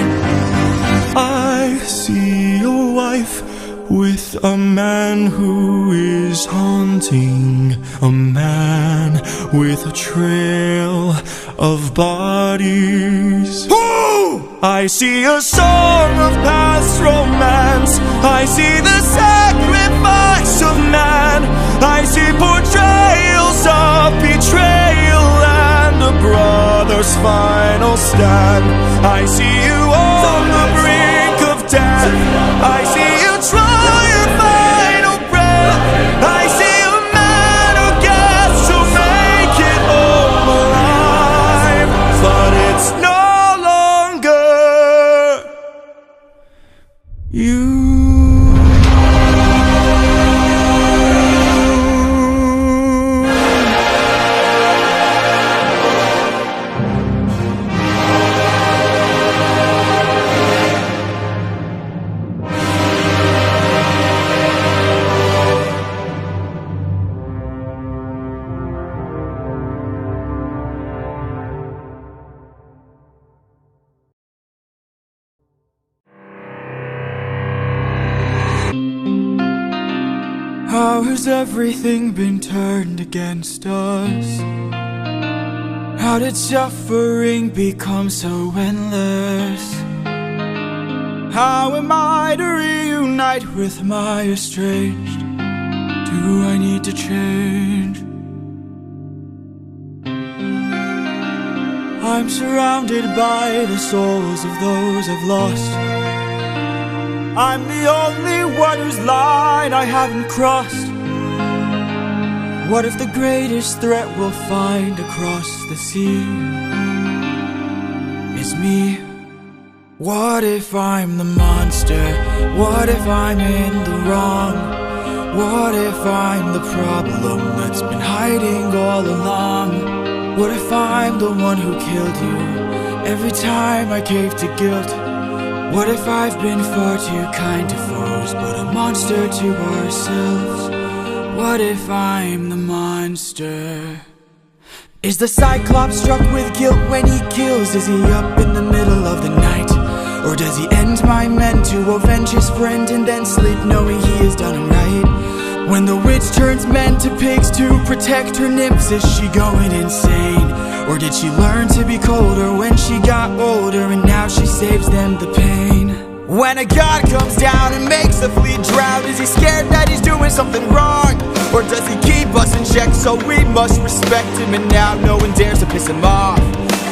I see your wife with a man who is haunting, a man with a trail of bodies. Who? I see a song of past romance. I see the sacrifice of man. I see portrayals of betrayal and a brother's final stand. I see you on the brink of death. I see you try your final breath. I see a man who gets to make it home alive, but it's no longer you. How has everything been turned against us? How did suffering become so endless? How am I to reunite with my estranged? Do I need to change? I'm surrounded by the souls of those I've lost. I'm the only one whose line I haven't crossed. What if the greatest threat we'll find across the sea is me? What if I'm the monster? What if I'm in the wrong? What if I'm the problem that's been hiding all along? What if I'm the one who killed you every time I cave to guilt? What if I've been far too kind to foes, but a monster to ourselves? What if I'm the monster? Is the Cyclops struck with guilt when he kills? Is he up in the middle of the night? Or does he end my men to avenge his friend and then sleep knowing he has done him right? When the witch turns men to pigs to protect her nymphs, is she going insane? Or did she learn to be colder when she got older and now she saves them the pain? When a god comes down and makes a fleet drown, is he scared that he's doing something wrong? Or does he keep us in check so we must respect him and now no one dares to piss him off?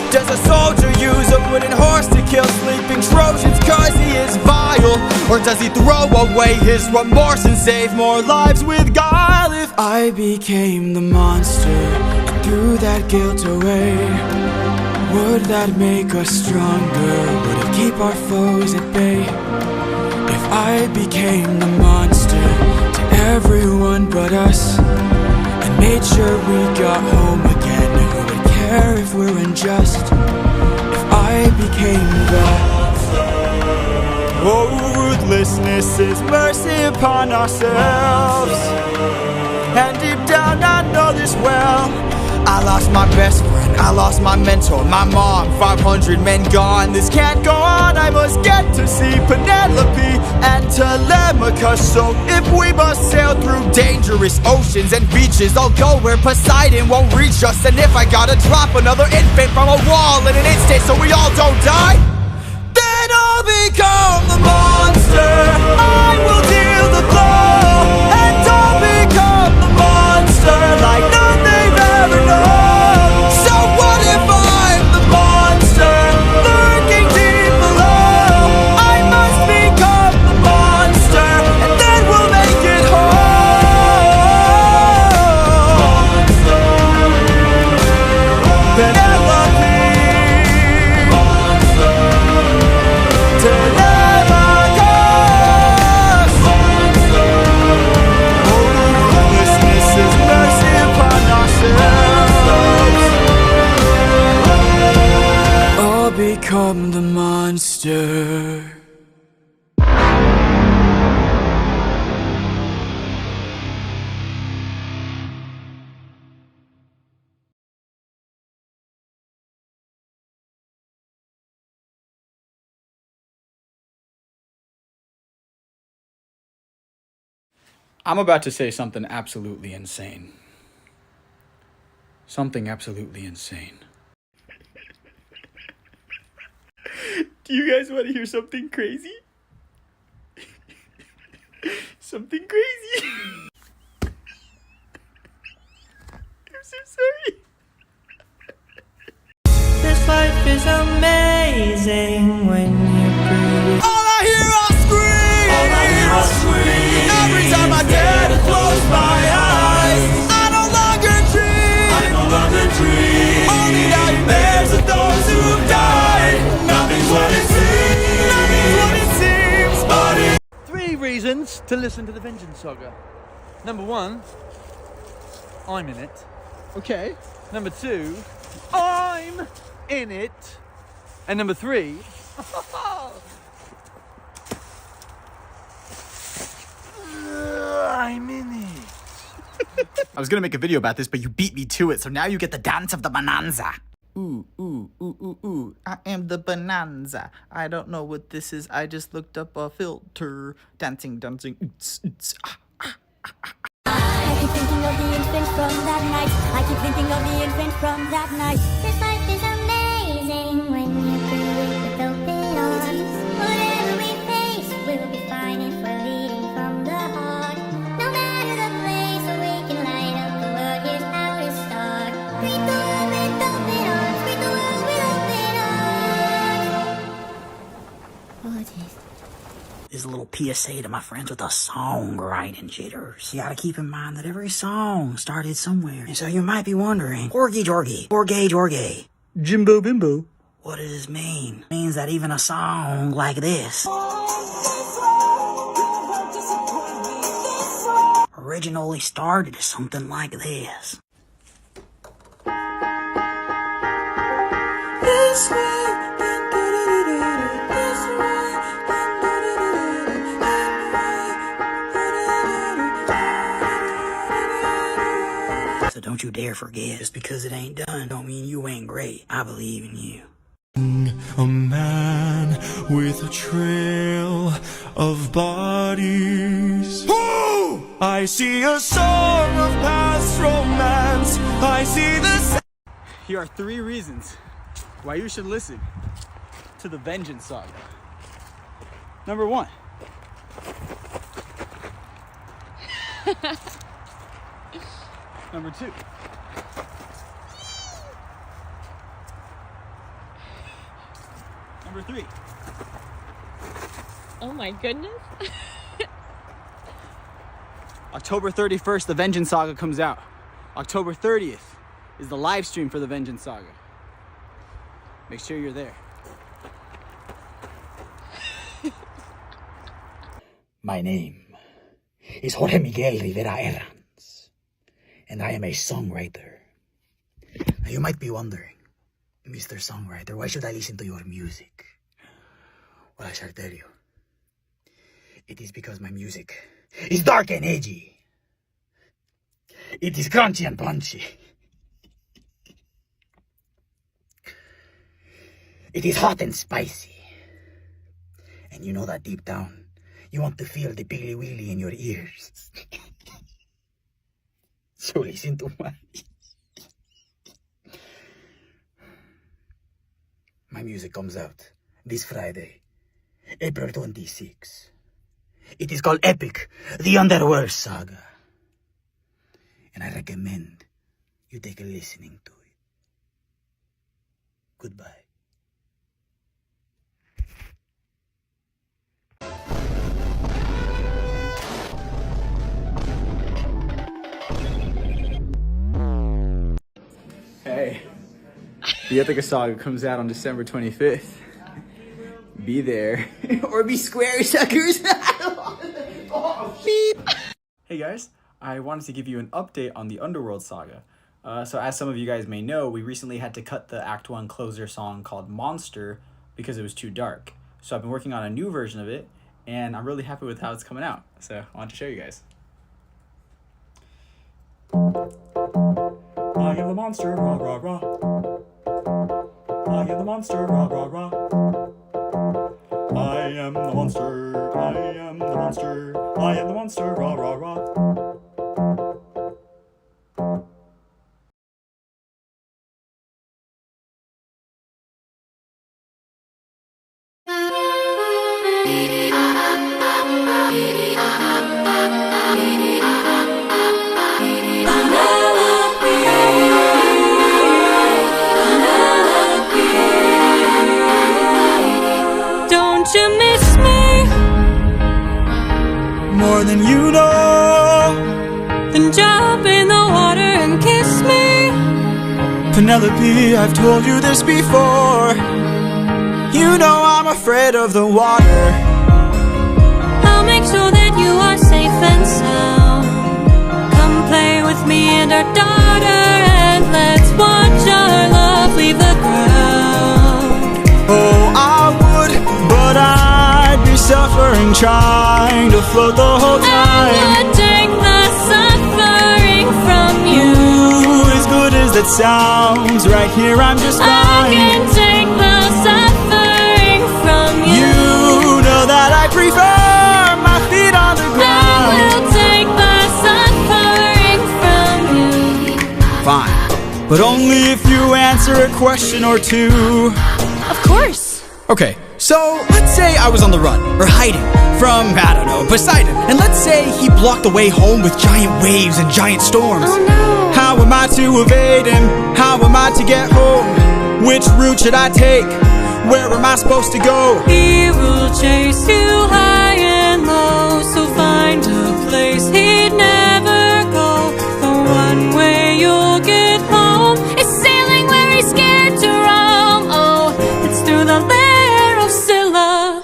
Does a soldier use a wooden horse to kill sleeping Trojans cause he is vile? Or does he throw away his remorse and save more lives with guile? If I became the monster and threw that guilt away, would that make us stronger? Would it keep our foes at bay? If I became the monster to everyone but us and made sure we got home again, who would care if we're unjust? If I became the monster. Oh, ruthlessness is mercy upon ourselves, and deep down I know this well. I lost my best friend, I lost my mentor, my mom, 500 men gone. This can't go on, I must get to see Penelope and Telemachus. So if we must sail through dangerous oceans and beaches, I'll go where Poseidon won't reach us. And if I gotta drop another infant from a wall in an instant so we all don't die, then I'll become the monster. I will deal the blow, and I'll become the monster like none they've ever known. So what if I'm the monster lurking deep below? I must become the monster, and then we'll make it home. Penelope, Telemachus. Oh, ruthlessness is mercy upon ourselves. I'll become the monster. I'm about to say something absolutely insane. Something absolutely insane. Do you guys want to hear something crazy? Something crazy. I'm so sorry. This life is amazing when you breathe. All I hear are screams. All I hear are screams. Every time I dare to close my eyes, I no longer dream. I no longer dream. Only nightmares of those who have died. Nothing's what it seems. Nothing's what it seems. But it 3 reasons to listen to the Vengeance Saga. Number 1, I'm in it. Okay. Number 2, I'm in it. And number 3, I'm in it. I was gonna make a video about this, but you beat me to it, so now you get the dance of the bonanza. Ooh, ooh, ooh, ooh, ooh, I am the bonanza. I don't know what this is, I just looked up a filter. Dancing, dancing, oots, oots, ah. I keep thinking of the infant from that night. I keep thinking of the infant from that night. This life is amazing when you breathe with open arms. Whatever we face, we'll be fine if we're leading from the heart. No matter the place where we can light up the world, here's how to start. Greet the world with open arms. Greet the world with open arms. Oh, jeez. Is a little PSA to my friends with the songwriting jitters. You gotta keep in mind that every song started somewhere. And so you might be wondering, Jorgy Jorgy, Jorge Jorge, Jimbo Bimbo. what does this mean? It means that even a song like this originally started as something like this. This way. don't you dare forget. Just because it ain't done don't mean you ain't great. I believe in you. A man with a trail of bodies. Whoa! I see a song of past romance. I see the. Here are 3 reasons why you should listen to the Vengeance Saga. Number 1. Number 2. Number 3. Oh my goodness. October 31st, the Vengeance Saga comes out. October 30th is the live stream for the Vengeance Saga. Make sure you're there. My name is Jorge Miguel Rivera Herranz, and I am a songwriter. Now you might be wondering, Mr. Songwriter, why should I listen to your music? Well, I shall tell you. It is because my music is dark and edgy. It is crunchy and punchy. It is hot and spicy. And you know that deep down, you want to feel the piggly wiggly in your ears. So listen to my music comes out this Friday, April 26. It is called Epic, the Underworld Saga. And I recommend you take a listening to it. Goodbye. Hey, the Epic Saga comes out on December 25th. Be there. Or be square, suckers! Oh, beep. Hey guys, I wanted to give you an update on the Underworld Saga. So as some of you guys may know, we recently had to cut the Act 1 closer song called Monster because it was too dark. So I've been working on a new version of it, and I'm really happy with how it's coming out. So I wanted to show you guys. I am the monster, rah rah rah. I am the monster, rah rah rah. I am the monster, I am the monster, I am the monster, rah rah rah. Don't you miss me? More than you know. Then jump in the water and kiss me. Penelope, I've told you this before. You know I'm afraid of the water. I'll make sure that you are safe and sound. Come play with me and our daughter, and let's watch our love leave the ground. Oh, I would, but I'd be suffering trying to float the whole time. I would take the suffering from you. Ooh, as good as that sounds, right here I'm just fine. I can take the suffering from you. You know that I prefer my feet on the ground. I will take the suffering from you. Fine, but only if you answer a question or two. Of course. Okay, so let's say I was on the run, or hiding, from, I don't know, Poseidon. And let's say he blocked the way home with giant waves and giant storms. Oh no. How am I to evade him? How am I to get home? Which route should I take? Where am I supposed to go? He will chase you high and low, so find a place he'd never go. The one way you'll get home is sailing where he's scared to roam. Oh, it's through the lair of Scylla.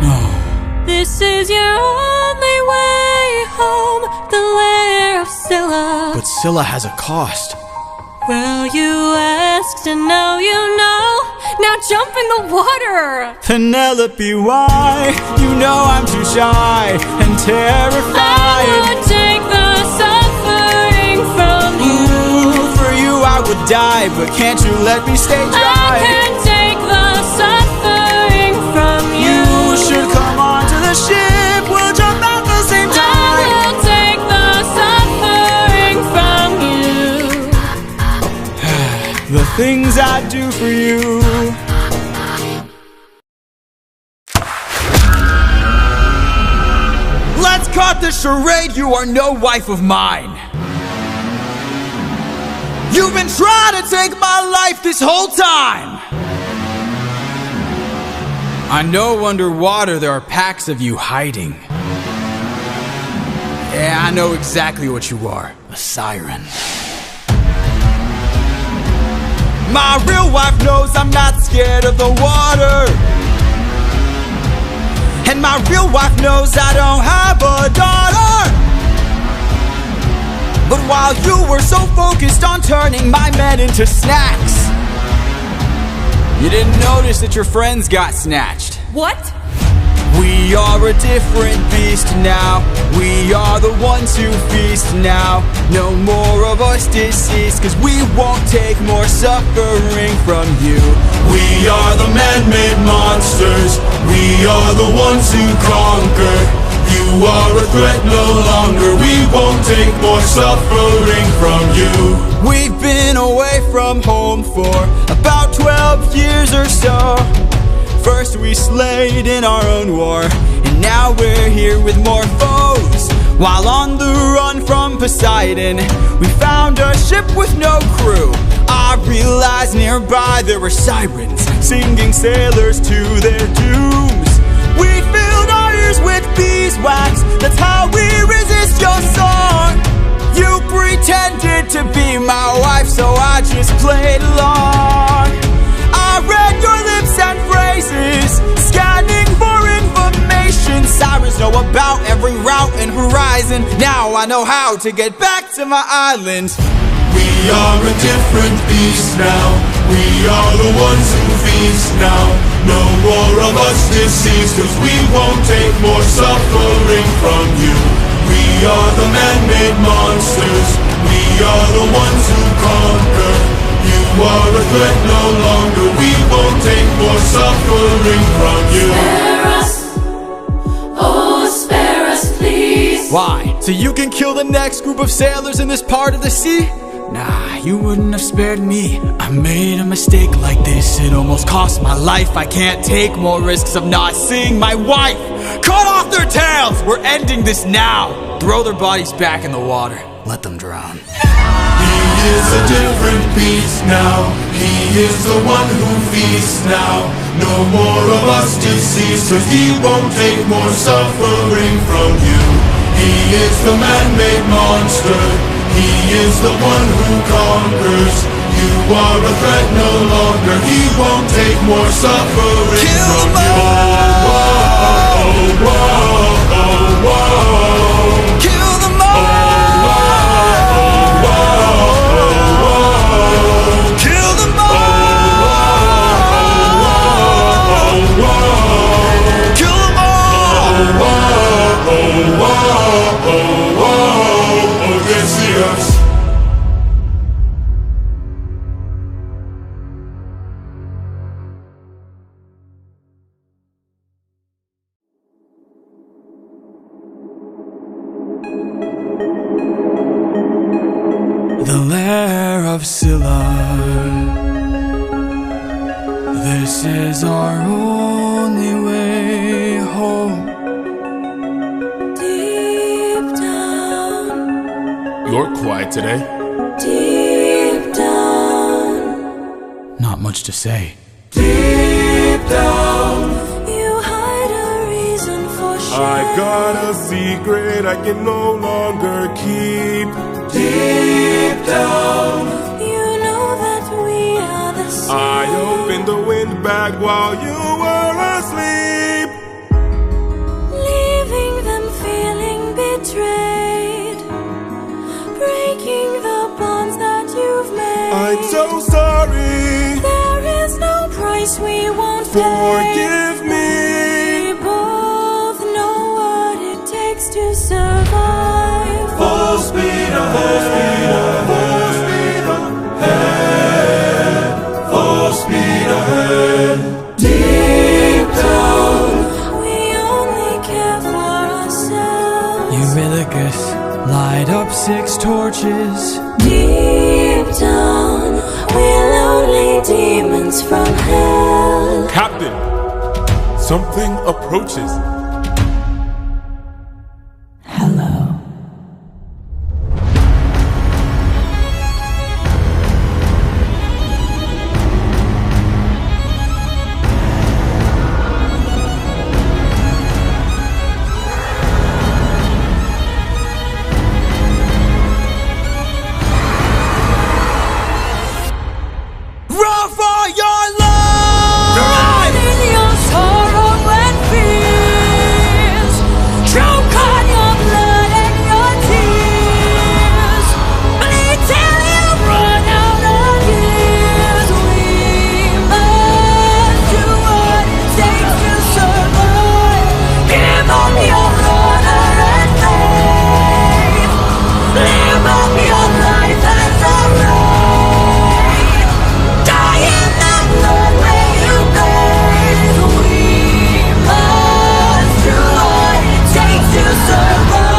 No. This is your only way home, the lair of Scylla. But Scylla has a cost. Well, you asked and now you know. Now jump in the water. Penelope, why? You know I'm too shy and terrified. I would take the suffering from you. die, but can't you let me stay dry? I can't take the suffering from you. You should come onto the ship, we'll jump at the same time. I will take the suffering from you. The things I do for you. Let's cut the charade, you are no wife of mine. You've been trying to take my life this whole time. I know underwater there are packs of you hiding. Yeah, I know exactly what you are, a siren. My real wife knows I'm not scared of the water. And my real wife knows I don't have a daughter. But while you were so focused on turning my men into snacks, you didn't notice that your friends got snatched. What? We are a different beast now. We are the ones who feast now. No more of us deceased, cause we won't take more suffering from you. We are the man-made monsters. We are the ones who conquer. You are a threat no longer. We won't take more suffering from you. We've been away from home for about 12 years or so. First we slayed in our own war, and now we're here with more foes. While on the run from Poseidon, we found a ship with no crew. I realized nearby there were sirens, singing sailors to their dooms. We filled our ears with beeswax, that's how we resist your song. You pretended to be my wife, so I just played along. I read your lips and phrases, scanning for information. Sirens know about every route and horizon. Now I know how to get back to my island. We are a different beast now. We are the ones who feast now. No more of us deceased, cause we won't take more suffering from you. We are the man-made monsters. We are the ones who conquer. You are a threat no longer. We won't take more suffering from you. Spare us, oh spare us please. Why? So you can kill the next group of sailors in this part of the sea? Nah, you wouldn't have spared me. I made a mistake like this, it almost cost my life. I can't take more risks of not seeing my wife. Cut off their tails! We're ending this now. Throw their bodies back in the water. Let them drown. He is a different beast now. He is the one who feasts now. No more of us deceased, cause he won't take more suffering from you. He is the man-made monster. He is the one who conquers. You are a threat no longer. He won't take more suffering from you. Oh, oh, oh, oh, oh, oh. Kill them all! Kill them all! Kill them all! Yes. The lair of Scylla. This is our only way home. Deep down, You're quiet today. deep down, Not much to say. Deep down, you hide a reason for shame. I got a secret I can no longer keep. deep down, You know that we are the same. I opened the wind bag while you were asleep. Leaving them feeling betrayed, breaking the bonds that you've made. I'm so sorry. There is no price we won't pay. Forgive me. We both know what it takes to survive. full speed ahead, full speed ahead. Deep down, we're lonely demons from hell. Captain, something approaches. Hello. Roar for your love! Drown in your sorrow and fears. Choke on your blood and your tears. Bleed till you run out of years. We must do what it takes to survive. Give up your honor and faith. Live up your life as a right. Die in that blood where you bathe. We must do what it takes to survive.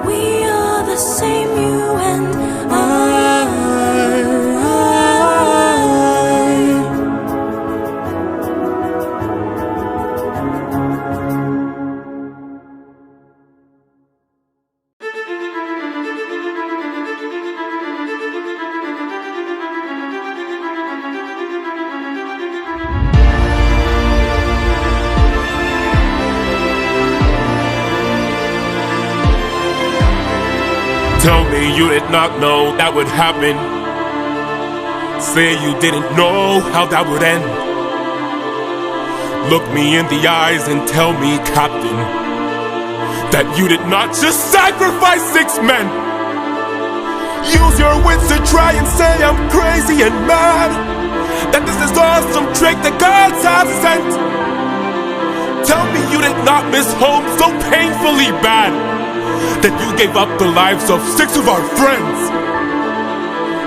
We are the same, you and I. Tell me you did not know that would happen. Say you didn't know how that would end. Look me in the eyes and tell me, Captain, that you did not just sacrifice 6 men. Use your wits to try and say I'm crazy and mad, that this is all some trick the gods have sent. Tell me you did not miss home so painfully bad that you gave up the lives of 6 of our friends.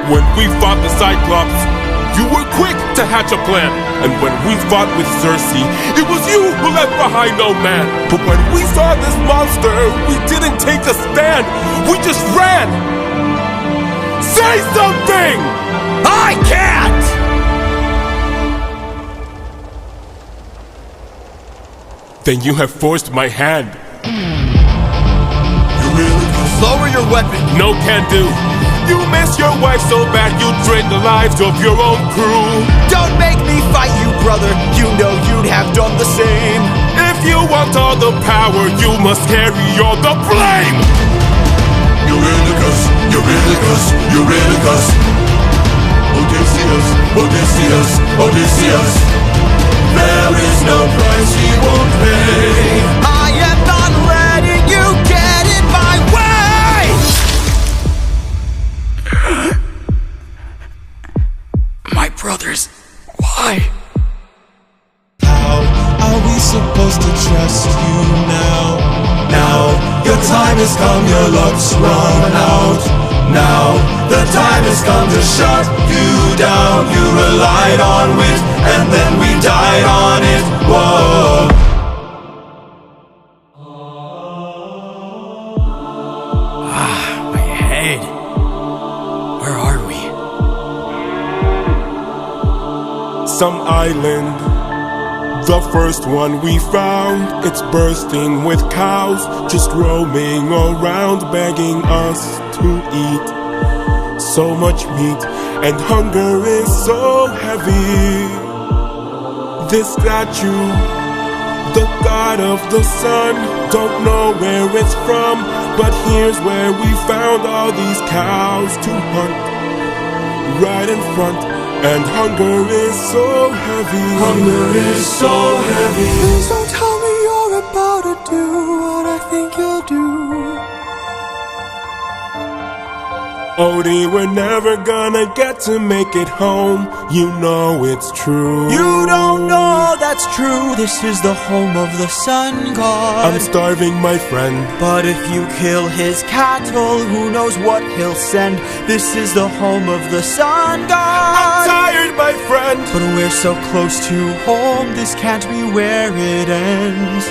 When we fought the Cyclops, you were quick to hatch a plan. And when we fought with Cersei, it was you who left behind no man. But when we saw this monster, we didn't take a stand, we just ran. Say something! I can't! Then you have forced my hand. Lower your weapon. No can do. You miss your wife so bad you drained the lives of your own crew. Don't make me fight you, brother. You know you'd have done the same. If you want all the power, you must carry all the blame. Eurylochus, Eurylochus, Eurylochus. Odysseus, Odysseus, Odysseus. There is no price he won't pay. I am not letting you get in my way. My brothers, why? How are we supposed to trust you now? Now, your time has come, your luck's run out. Now, the time has come to shut you down. You relied on wit, and then we died on it. Whoa. My head. Where are we? Some island, the first one we found. It's bursting with cows, just roaming around, begging us to eat. So much meat, and hunger is so heavy. This statue, the god of the sun, don't know where it's from, but here's where we found all these cows to hunt. Right in front, and hunger is so heavy. Hunger is so heavy. Please don't tell me you're about to do what I think you'll do. Odie, we're never gonna get to make it home. You know it's true. You don't know that's true. This is the home of the sun god. I'm starving, my friend. But if you kill his cattle, who knows what he'll send. This is the home of the sun god. I'm tired, my friend. But we're so close to home, this can't be where it ends.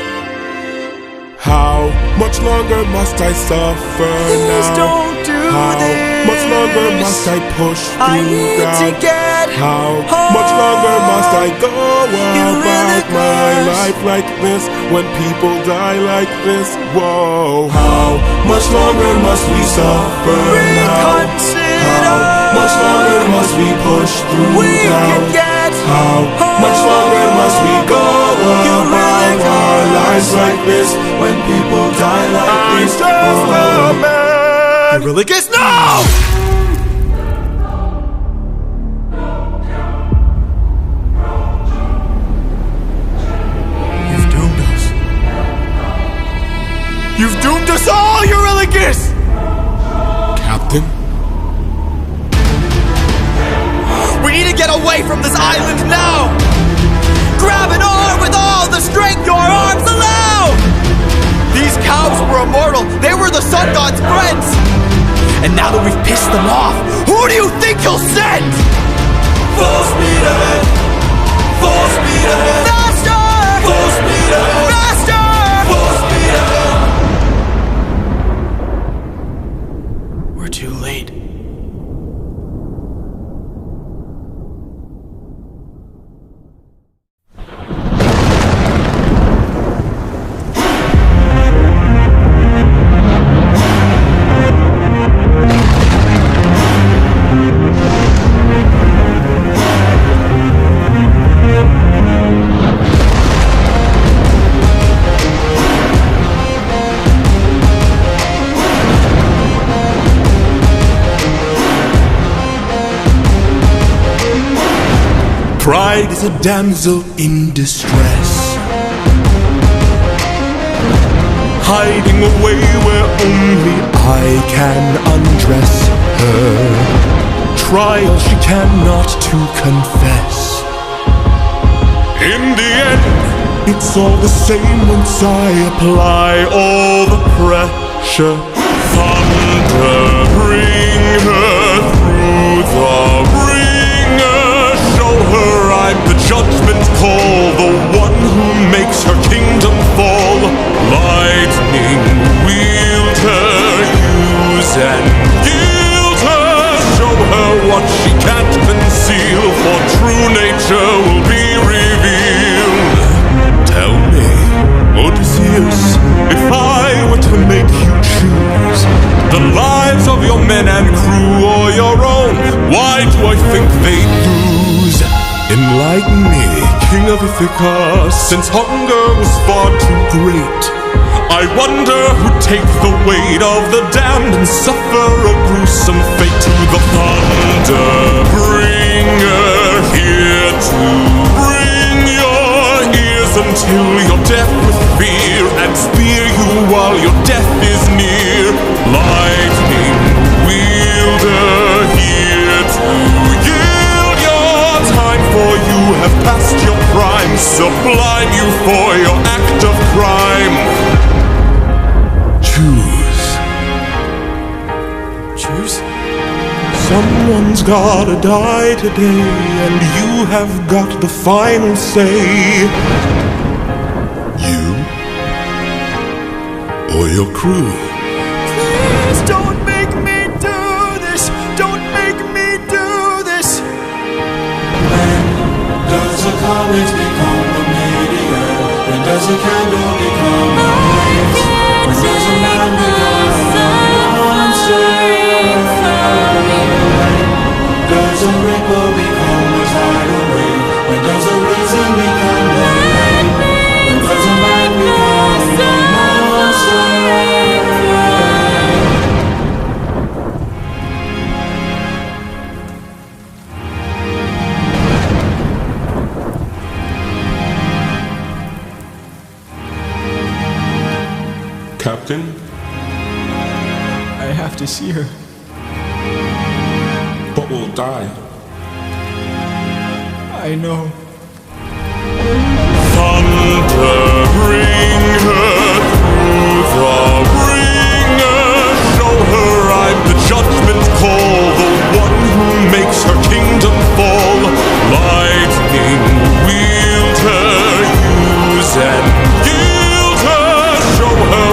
How much longer must I suffer Please now? don't do How this. much longer must I push through I need doubt? to get How home. much longer must I go You're about really my close. life like this when people die like this? Whoa. How much longer must we suffer now? Reconsider. How much longer must we push through We doubt? can get How much longer must we go You're about really our close. lives like this when people die like this? just a man. You really guess no! You've doomed us. You've doomed us all, Eurylochus! Captain? We need to get away from this island now! Grab an arm with all the strength your arms allow! These cows were immortal, they were the sun god's friends! And now that we've pissed them off, who do you think he'll send? Full speed ahead! Full speed ahead! Faster! Full speed ahead! Faster! Full speed ahead! We're too late. Pride is a damsel in distress, hiding away where only I can undress her. Trial she cannot to confess. In the end, it's all the same once I apply all the pressure. Thunder, bring her through the ringer. Show her I'm the judgment call, the one who makes her kingdom fall. Lightning, wield her, use and yield her. Show her what she can't conceal, for true nature will be revealed. Tell me, Odysseus, if I were to make you choose the lives of your men and crew or your own, why do I think they'd lose? Enlighten me, King of Ithaca, since hunger was far too great. I wonder who'd take the weight of the damned and suffer a gruesome fate. To the thunder bringer, here to bring your ears until you're deaf with fear, and spear you while your death is near. Lightning wielder, here to yield your time, for you have passed your prime. Sublime you for your act of crime. Choose. Someone's gotta die today, and you have got the final say. You or your crew. Please don't make me do this! Don't make me do this! When does a comet become a meteor? When does a candle become a blaze? When does a man become a monster? Does a ripple become a tidal wave? When does a reason become a rain? When does a man become a monster? Captain? I have to see her. But we'll die. I know. Thunder, bring her through the ringer. Show her I'm the judgment call, the one who makes her kingdom fall. Lightning, wield her, use and yield her. Show her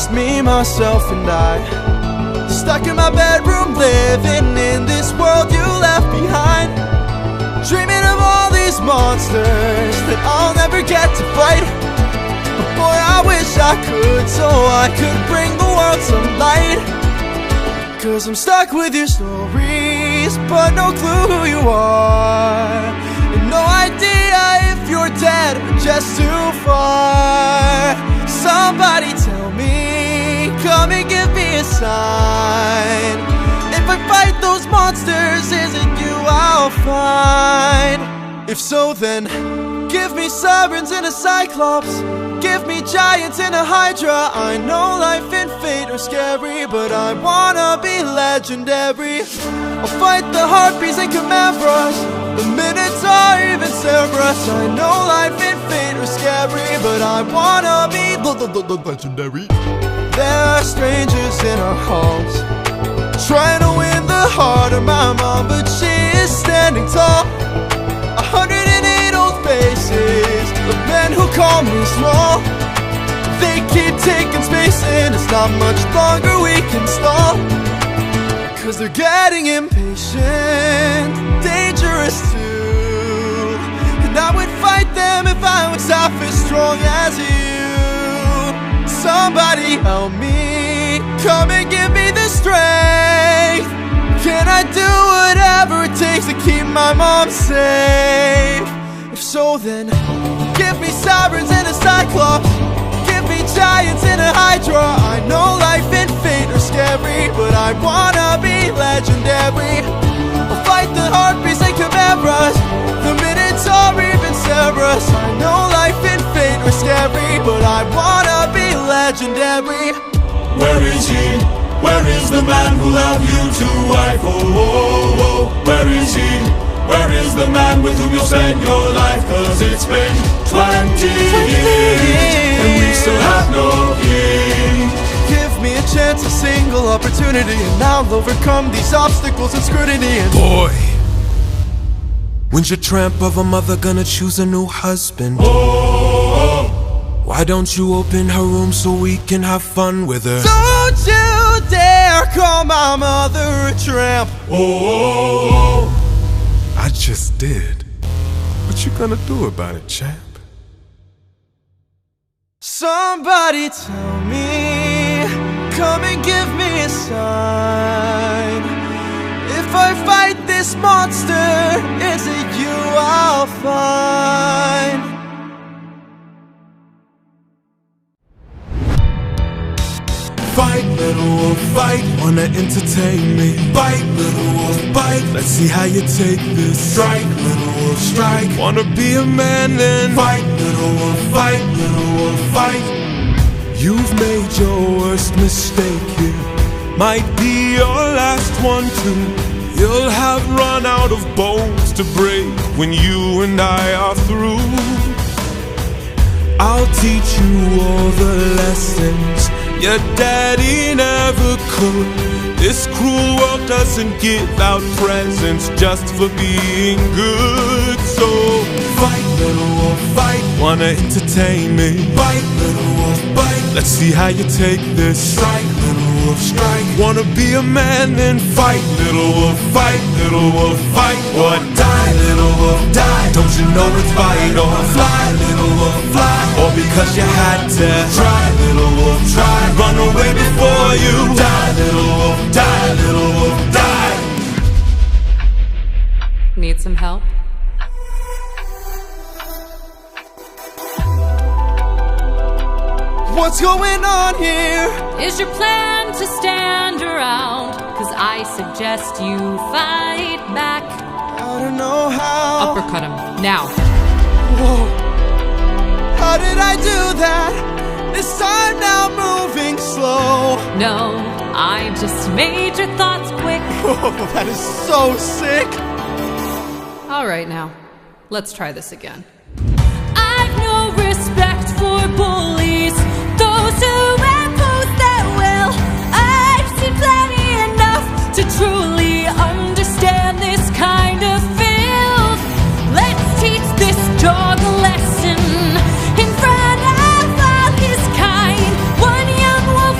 just me, myself, and I, stuck in my bedroom, living in this world you left behind, dreaming of all these monsters that I'll never get to fight. But boy, I wish I could, so I could bring the world some light. 'Cause I'm stuck with your stories, but no clue who you are, and no idea if you're dead or just too far. Somebody tell me, come and give me a sign. If I fight those monsters, is it you I'll find? If so, then give me sirens and a cyclops, give me giants and a hydra. I know life and fate are scary, but I wanna be legendary. I'll fight the harpies and chimera's, the minotaur, even Cerberus. I know life and fate are scary, but I wanna be legendary. There are strangers in our halls, trying to win the heart of my mom, but she is standing tall. 108 old faces of men who call me small. They keep taking space and it's not much longer we can stall. 'Cause they're getting impatient, dangerous too, and I would fight them if I was half as strong as you. Somebody help me, come and give me the strength. Can I do whatever it takes to keep my mom safe? If so, then give me sirens and a cyclops, give me giants and a hydra. I know life and fate are scary, but I wanna be legendary. I'll fight the harpies and chimeras, the minotaur, even Cerberus. I know life and fate are scary, but I wanna be legendary. Where is he? Where is the man who held you to wife? Oh, oh, oh. Where is he? Where is the man with whom you'll spend your life? 'Cause it's been 20 years and we still have no king. Give me a chance, a single opportunity, and I'll overcome these obstacles and scrutiny. And Boy, when's your tramp of a mother gonna choose a new husband? Oh, why don't you open her room so we can have fun with her? don't you dare call my mother a tramp. oh, I just did. What you gonna do about it, champ? Somebody tell me, come and give me a sign. If I fight this monster, is it you I'll find? Fight, little wolf, fight. Wanna entertain me? Bite, little wolf, bite. Let's see how you take this. Strike, little wolf, strike. Wanna be a man then? Fight, little wolf, fight. Little wolf, fight. You've made your worst mistake here, might be your last one too. You'll have run out of bones to break when you and I are through. I'll teach you all the lessons your daddy never could. This cruel world doesn't give out presents just for being good. So fight, little wolf, fight. Wanna entertain me? Bite, little wolf, bite. Let's see how you take this. Strike, little wolf, strike. Wanna be a man? Then fight, little wolf, fight. Little wolf, fight. Or die, little wolf, die. Don't you know it's fight or fly, little wolf, fly. Or because you had to try, little wolf, try. Run away before you die, little wolf, die, little wolf, die. Need some help? What's going on here? Is your plan to stand around? 'Cause I suggest you fight back. I don't know how. Uppercut him, now. Whoa. How did I do that? This time now moving slow. No, I just made your thoughts quick. Whoa, that is so sick. All right, now, let's try this again. I've no respect for bullies, those who impose their will. I've seen plenty enough to truly understand this kind of filth. Let's teach this dog a lesson in front of all his kind. One young wolf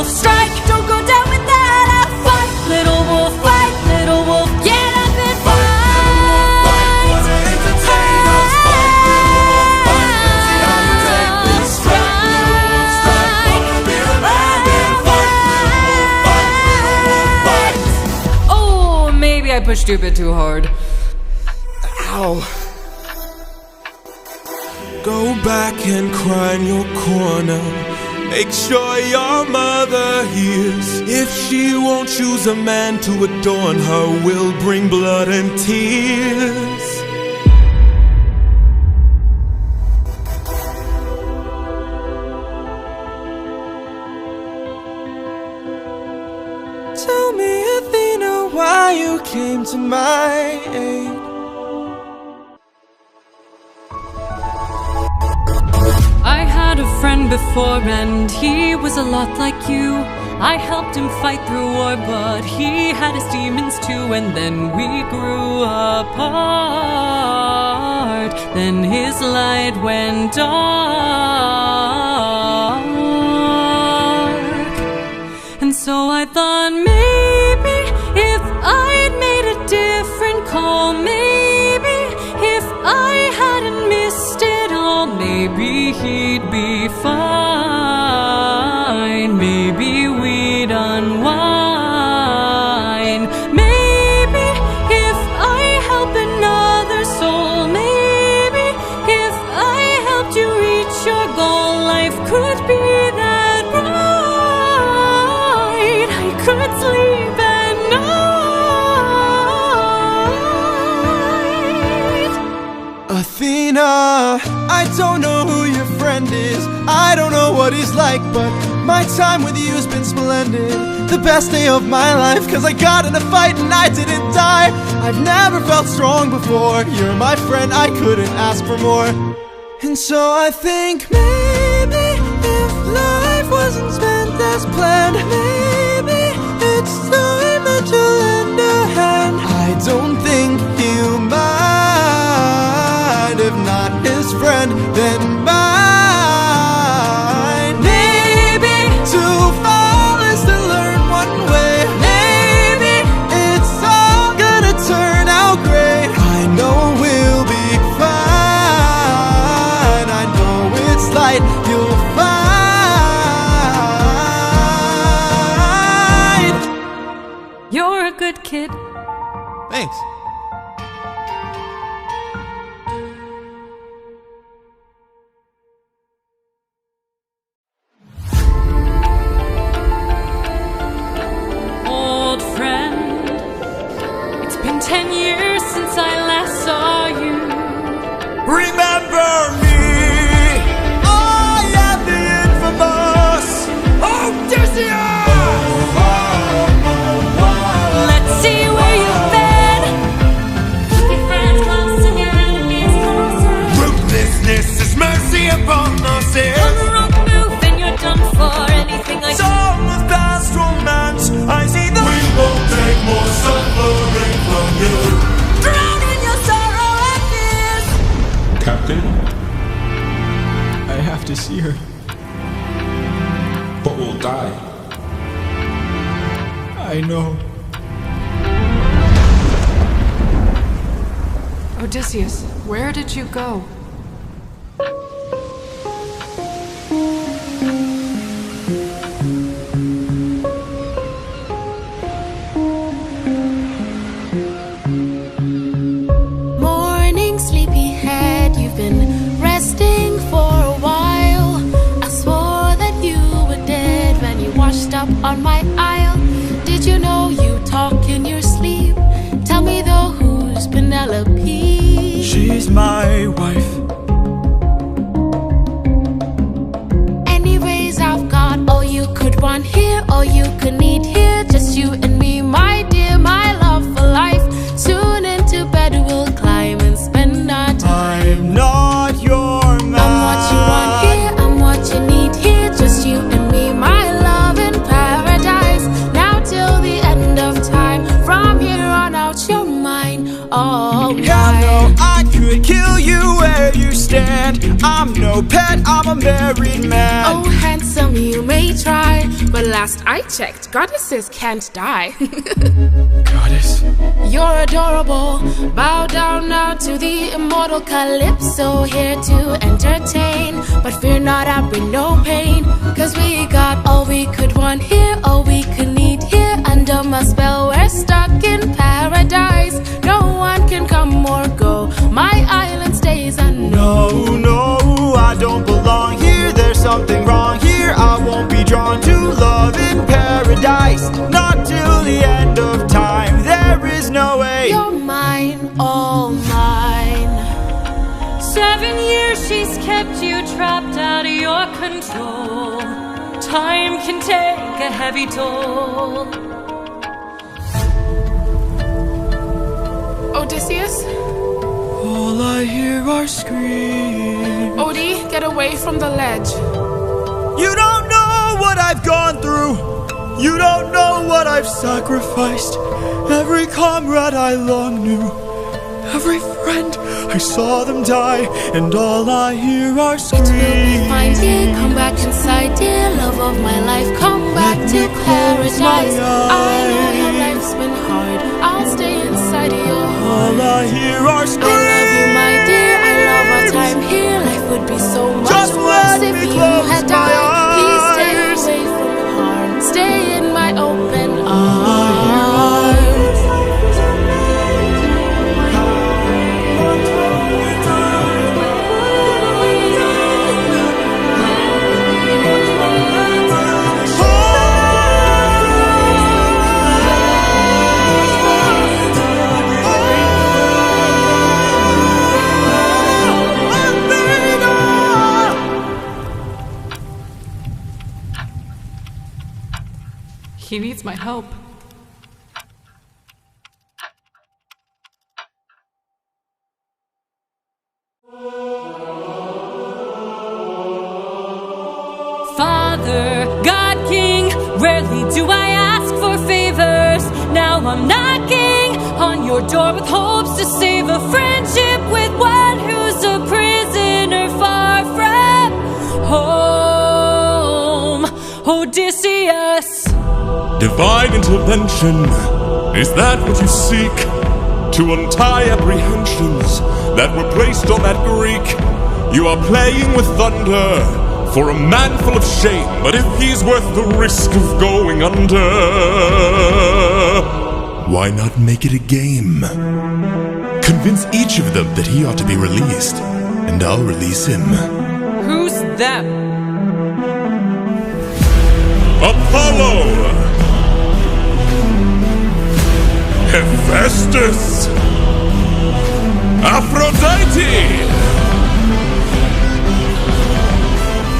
wolf, strike. Don't go down without a fight. Little wolf, fight. Little wolf, get up and fight. Wanna entertain us? Fight, little wolf, fight. Let's see how you take this. Strike, little wolf, strike. Wanna be a man, then fight, little wolf, fight. Little wolf, fight. Oh, maybe I pushed you a bit too hard. Ow. Go back and cry in your corner. Make sure your mother hears. If she won't choose a man to adorn her, we'll bring blood and tears. Tell me, Athena, why you came to my aid. I had a friend before and he was a lot like you. I helped him fight through war, but he had his demons too. And then we grew apart. Then his light went dark. And so I thought maybe if I'd made a different call, maybe if I hadn't missed it all, maybe he'd be fine. Maybe we'd unwind. Maybe if I help another soul, maybe if I helped you reach your goal, life could be that bright. I could sleep at night. Athena, I don't know who your friend is. I don't know what he's like, but my time with you's been splendid. The best day of my life, cause I got in a fight and I didn't die. I've never felt strong before. You're my friend, I couldn't ask for more. And so I think maybe if life wasn't spent as planned, maybe it's time that you lend a hand. I don't think he'll mind. If not his friend, then mine. Maybe to fall is to learn one way. Maybe it's all gonna turn out great. I know we'll be fine. I know it's light you'll find. You're a good kid. Thanks. Old friend, it's been 10 years since I last saw you. Remember me? I am the infamous Odysseus! Let's see where you've been. Keep your friends close and your enemies closer. Ruthlessness is mercy upon us. On the wrong move and you're done for. Anything like Song of past romance, I see the We won't take more suffering from you. drown in your sorrow and fears. Captain, I have to see her. but we'll die. I know. Odysseus, where did you go? Morning, sleepyhead, you've been resting for a while. I swore that you were dead when you washed up on my aisle. Did you know you talk in your sleep? Tell me though, who's Penelope? She's my wife. Anyways, I've got all you could want here, all you could need here. Just you and me, my dear, my love for life. Soon into bed we'll climb and spend our time. I'm not your man. I'm what you want here, I'm what you need here. Just you and me, my love in paradise. Now till the end of time. From here on out, you're mine. All I know I could kill you where you stand. I'm no pet, I'm a married man. Oh, handsome you may try, but last I checked, goddesses can't die. Goddess? You're adorable. Bow down now to the immortal Calypso, here to entertain. But fear not, I bring no pain, 'cause we got all we could want here, all we could need here. Under my spell, we're stuck in paradise. No one can come or go. My island stays unknown. No, I don't belong here. There's something wrong here. I won't be drawn to love in paradise. Not till the end of time. There is no way. You're mine, all mine. 7 years she's kept you trapped out of your control. Time can take a heavy toll. Odysseus? All I hear are screams. Odie, get away from the ledge. You don't know what I've gone through. You don't know what I've Sacrificed every comrade I long knew, every friend I saw them die, and all I hear are screams. It will be fine, dear. Come back inside, dear. Love of my life, come back to paradise. I know your life's been hard. I'll stay inside of your heart. All I hear are screams. I love you, my dear. I love our time here. Life would be so much Just worse let if me you close had my died. Please stay eyes. away from harm. Stay in my open arms. He needs my help. Father, God King, rarely do I ask for favors. Now I'm knocking on your door with hopes to save a friendship with one who's a prisoner far from home. Odysseus. Divine intervention, is that what you seek? To untie apprehensions that were placed on that Greek? You are playing with thunder for a man full of shame, but if he's worth the risk of going under, why not make it a game? Convince each of them that he ought to be released, and I'll release him. Who's them? Apollo! Hephaestus! Aphrodite!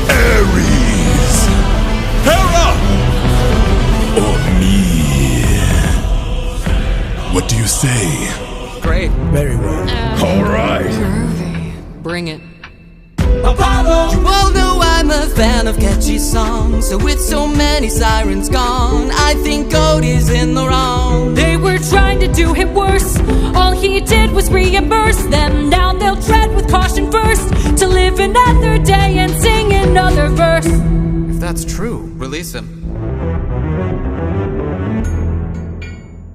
Ares! Hera! Or me? What do you say? Great. Very well. All right. Bring it. Apollo! You all know I'm a fan of catchy songs, so with so many sirens gone, I think Odie's in the wrong. They were trying to do him worse. All he did was reimburse them. Now they'll tread with caution first to live another day and sing another verse. If that's true, release him.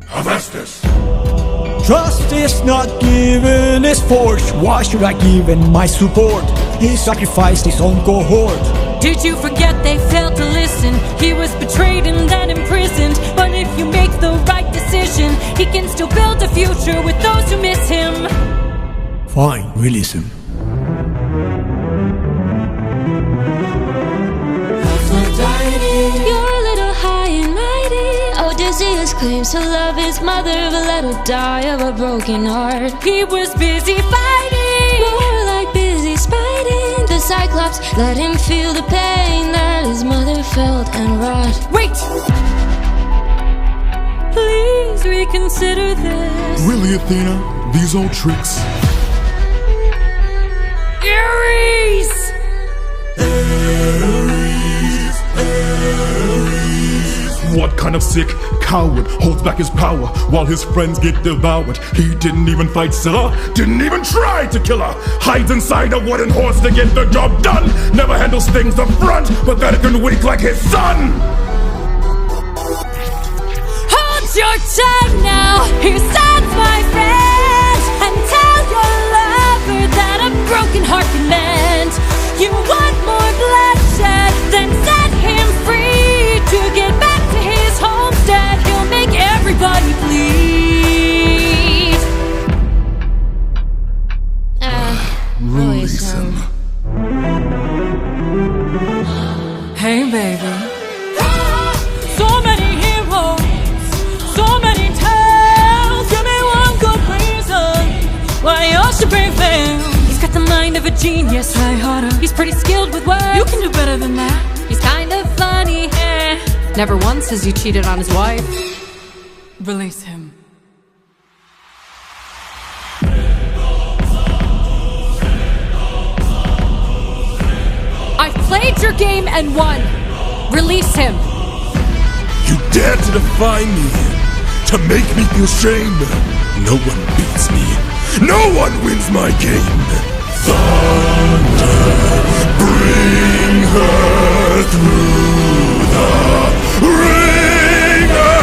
Hephaestus! Justice not given is forced. Why should I give in my support? He sacrificed his own cohort. Did you forget they failed to listen? He was betrayed and then imprisoned. But if you make the right decision, he can still build a future with those who miss him. Fine, release him. You're a little high and mighty. Odysseus claims to love his mother, but let her die of a broken heart. He was busy fighting, more like busy spiting. The Cyclops let him feel the pain that his mother felt and wrought. Wait! Please reconsider this. Really, Athena? These old tricks? Ares! What kind of sick coward holds back his power while his friends get devoured. He didn't even fight Scylla, didn't even try to kill her. Hides inside a wooden horse to get the job done. Never handles things up front, pathetic and weak like his son. Hold your tongue now, here stands my friend, and tell your lover that a broken heart can mend. You want more bloodshed, then set him free to get back to his homestead. He'll make everybody bleed. Release him. Hey, baby. So many heroes, so many tales. Give me one good reason why you should prevail. He's got the mind of a genius. Try harder. He's pretty skilled with words. You can do better than that. He's kind of funny. Never once has he cheated on his wife. Release him. I've played your game and won. Release him. You dare to defy me, to make me feel shame. No one beats me, no one wins my game. Thunder, bring her through the ringer.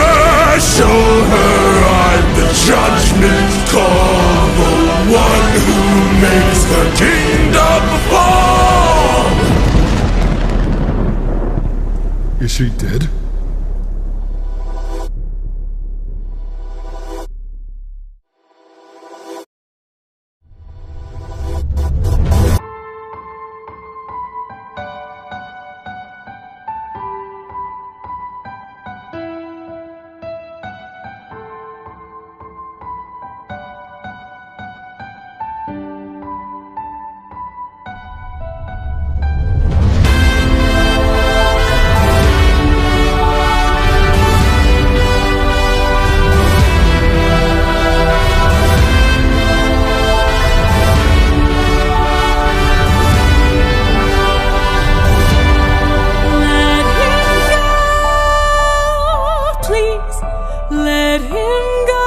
Show her I'm the judgment call, the one who makes the kingdom fall. Is she dead? Let him go.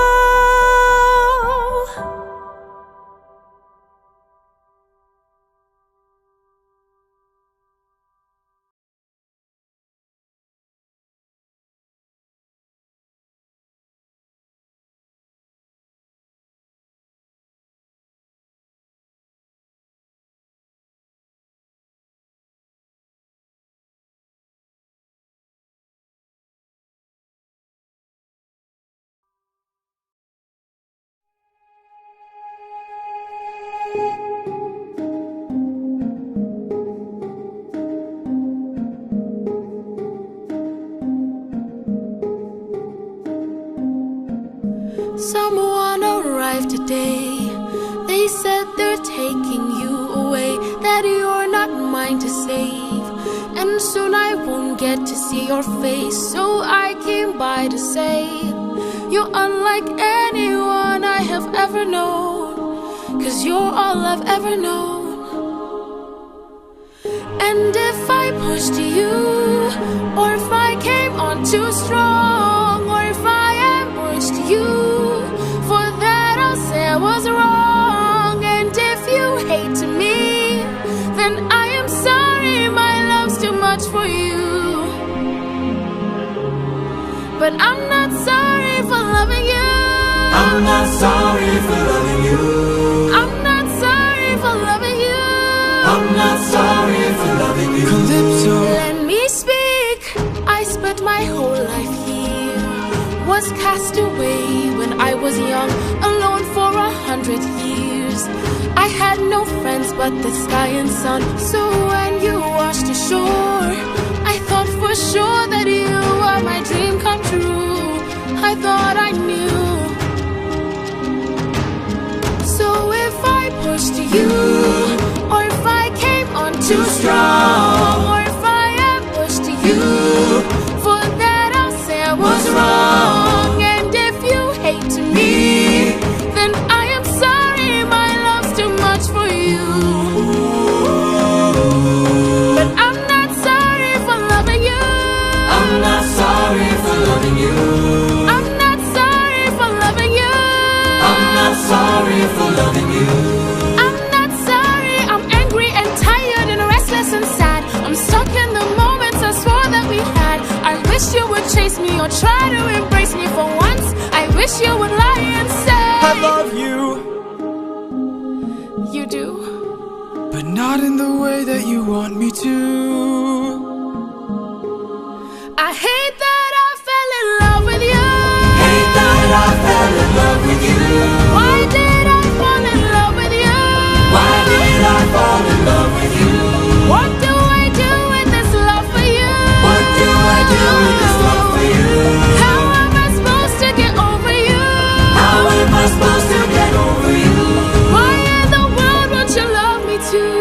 Someone arrived today. They said they're taking you away, that you're not mine to save, and soon I won't get to see your face. So I came by to say you're unlike anyone I have ever known, 'cause you're all I've ever known. And if I pushed you, or if I came on too strong, or if I ambushed you, for that I'll say I was wrong. And if you hate me, then I am sorry, my love's too much for you. But I'm not sorry for loving you. I'm not sorry for loving you. I'm not sorry for loving you. I'm not sorry for loving you. Calypso. Let me speak. I spent my whole life here, was cast away when I was young, alone for 100 years. I had no friends but the sky and sun. So when you washed ashore, I thought for sure that you were my dream come true. I thought I knew. So if I pushed you, or if I came on too strong, or if I ambushed you, for that I'll say I was wrong. And if you hate me, then I am sorry, my love's too much for you. But I'm not sorry for loving you. I'm not would chase me or try to embrace me for once. I wish you would lie and say I love you. You do? But not in the way that you want me to. I hate that I fell in love with you. Hate that I fell in love with you. Why did I fall in love with you? Why did I fall in love with you? What do I do with this love for you? What do I do with this love for you? How am I supposed to get over you? How am I supposed to get over you? Why in the world won't you love me too?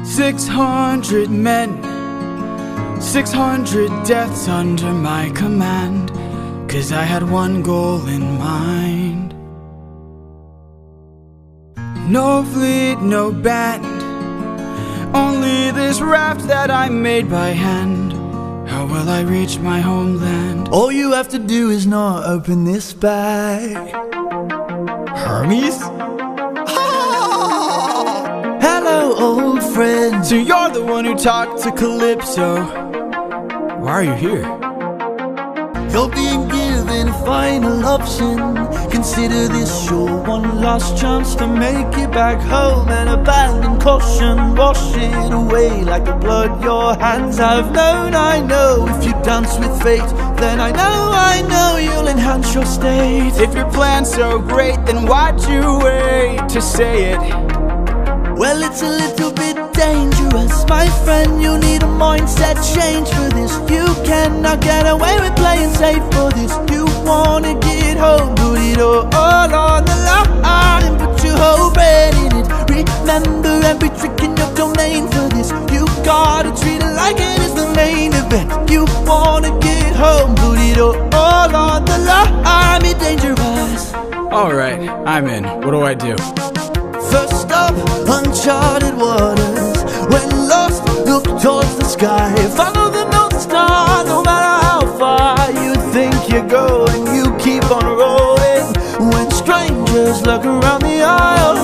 600 men, 600 deaths under my command, 'cause I had one goal in mind. No fleet, no band, only this raft that I made by hand. How will I reach my homeland? All you have to do is not open this bag. Hermes? Hello, old friend. So you're the one who talked to Calypso. Why are you here? You're being given a final option. Consider this your one last chance to make it back home and abandon caution. Wash it away like the blood your hands have known. I know if you dance with fate, then I know you'll enhance your state. If your plan's so great, then why'd you wait to say it? Well, it's a little bit dangerous, my friend. You need a mindset change for this. You cannot get away with playing safe for this. You wanna get home, put it all on the line and put your whole brain in it. Remember every trick in your domain for this. You gotta treat it like it is the main event. You wanna get home, put it all on the line. Be dangerous. Alright, I'm in. What do I do? First up, uncharted waters. When lost, look towards the sky. Follow the North Star, no matter how far you think you're going. You keep on rolling. When strangers look around the aisle,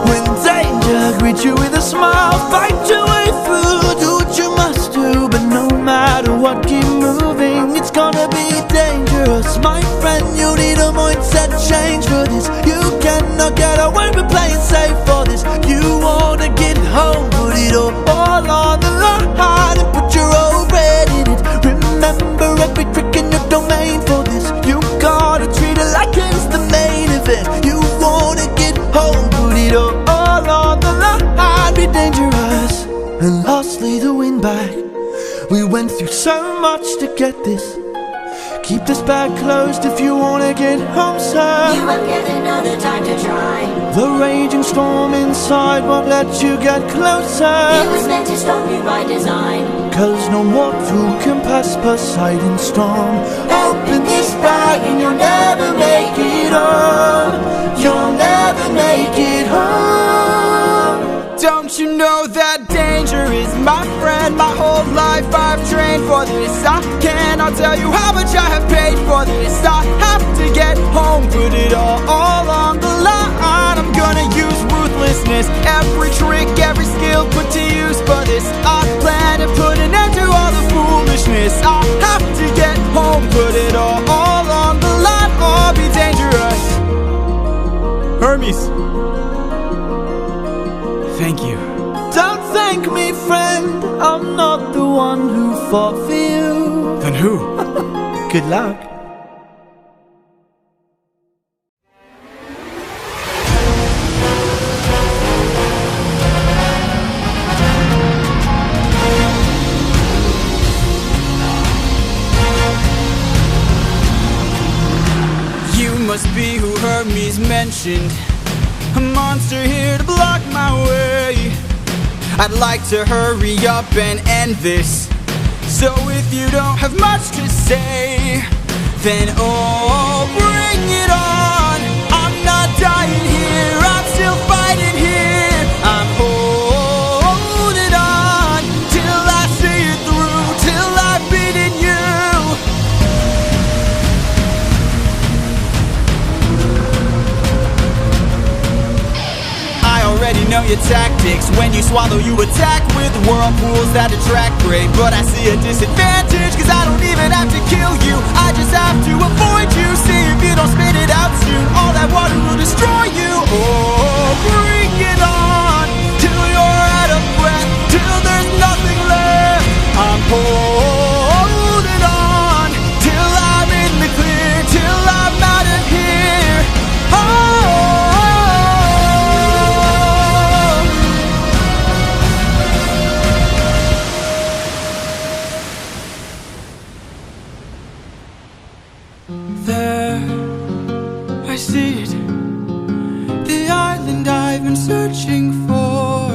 when danger greets you with a smile, fight your way through. Do what you must do, but no matter what, keep moving. It's gonna be dangerous, my friend. You need a mindset change for this. You cannot get away with playing safe for this. You wanna get home, put it all on the line and put your whole bread in it. Remember every trick in your domain for this. You gotta treat it like it's the main event. You wanna get home, put it all on the line, be dangerous. And lastly, the win back. We went through so much to get this. Keep this bag closed if you wanna get home, sir. You won't get another time to try. The raging storm inside won't let you get closer. It was meant to stop you by design. 'Cause no mortal can pass Poseidon's storm. Open this bag and you'll never make it home. You'll never make it home. Don't you know that danger is my friend? My whole life I've trained for this. I cannot tell you how much I have paid for this. I have to get home, put it all on the line. I'm gonna use ruthlessness, every trick, every skill put to use for this. I plan to put an end to all the foolishness. I have to get home, put it all on the line, or be dangerous. Hermes, thank you. Don't thank me, friend. I'm not the one who fought for you. Then who? Good luck. You must be who Hermes mentioned. A monster here to block my way. I'd like to hurry up and end this. So if you don't have much to say, then bring it on. I'm not dying here, I'm still fighting here. I'm holding on till I see your tactics. When you swallow, you attack with whirlpools that attract prey. But I see a disadvantage, cause I don't even have to kill you. I just have to avoid you. See if you don't spit it out soon, all that water will destroy you. Oh, bring it on, till you're out of breath, till there's nothing left. I'm holding on, till I'm in the clear, till I'm out of here. There, I see it, the island I've been searching for.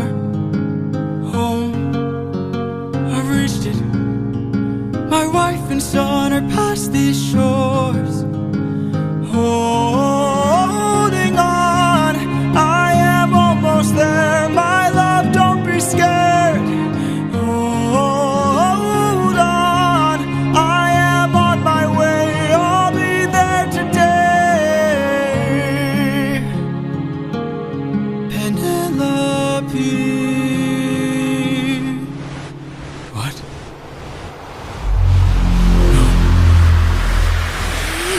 Home, I've reached it. My wife and son are past these shores. Holding on, I am almost there. My love, don't be scared. Hold on, I am on my way. I'll be there today. Penelope. What?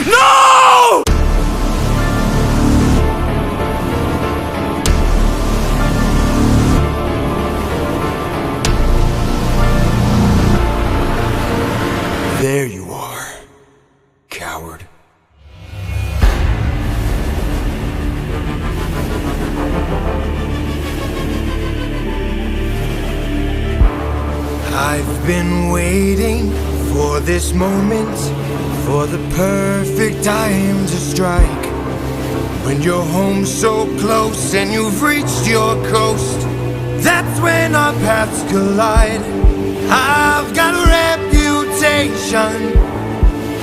No! There you are, coward. I've been waiting for this moment, for the perfect time to strike. When you're home so close and you've reached your coast, that's when our paths collide. I've got a reputation,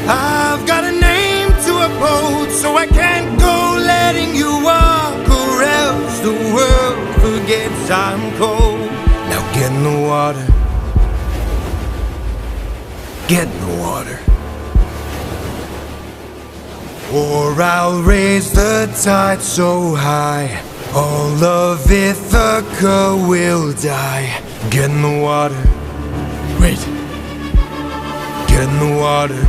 I've got a name to uphold, so I can't go letting you walk, or else the world forgets I'm cold. Now get in the water, get in the water, or I'll raise the tide so high, all of Ithaca will die. Get in the water. Wait. Get in the water.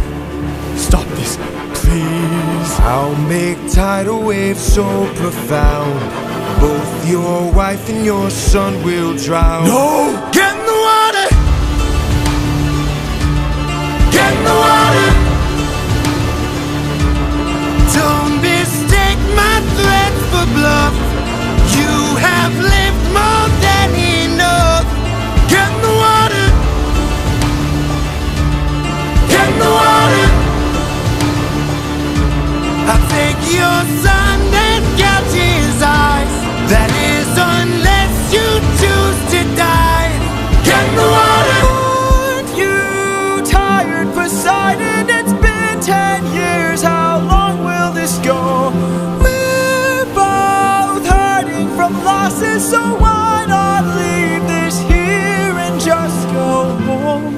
Stop this, please. I'll make tidal waves so profound, both your wife and your son will drown. No! Get in the water! Get in the water! Don't mistake my threats for bluff. You have lived more than enough. Get in the water! Get in the water! I'll take your son and gouge his eyes. That is, unless you choose to die. Get in the water! Aren't you tired, Poseidon? It's been 10 years. How long will this go? We're both hurting from losses, so why not leave this here and just go home?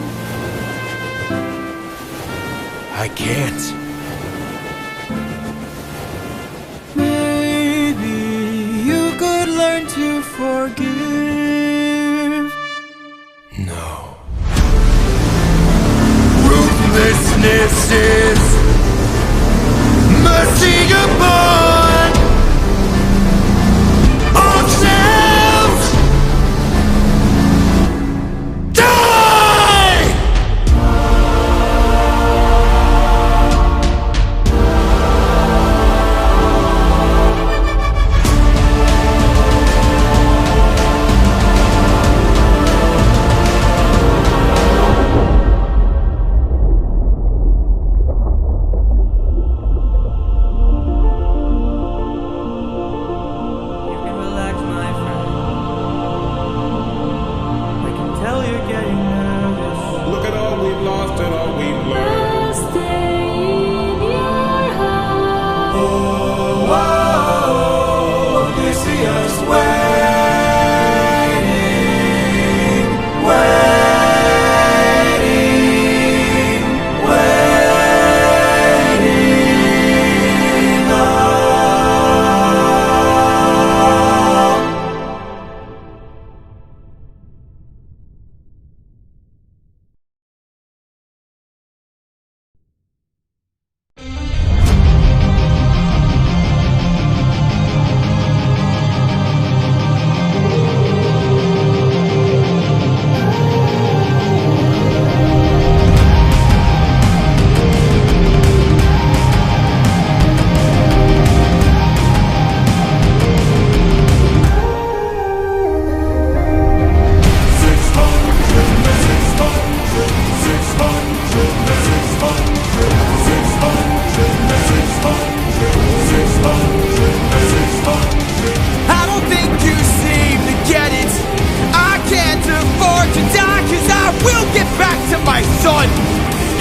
I can't. Maybe you could learn to forgive. No. Ruthlessness is mercy upon ourselves. Die!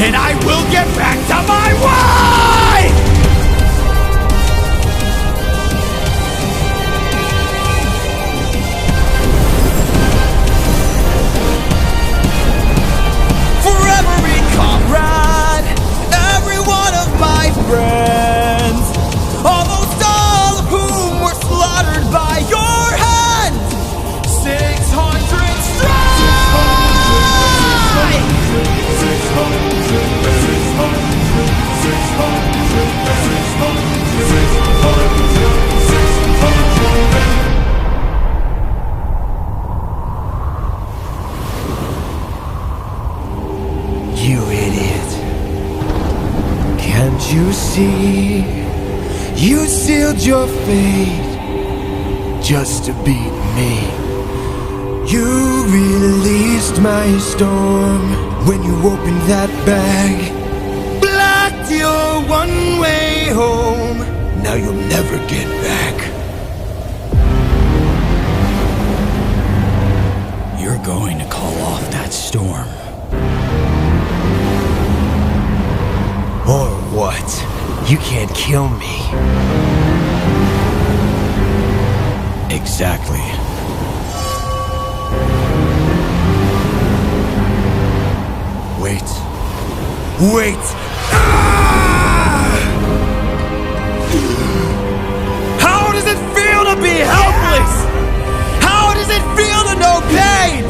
and I will get back to my wife! For every comrade, every one of my friends, almost all of whom were slaughtered by your hand, 600 strong! You idiot. Can't you see? You sealed your fate just to beat me. You released my storm when you opened that bag. Blocked your one-way home. Now you'll never get back. You're going to call off that storm. Or what? You can't kill me. Exactly. Wait. Wait! Ah! How does it feel to be helpless? How does it feel to know pain?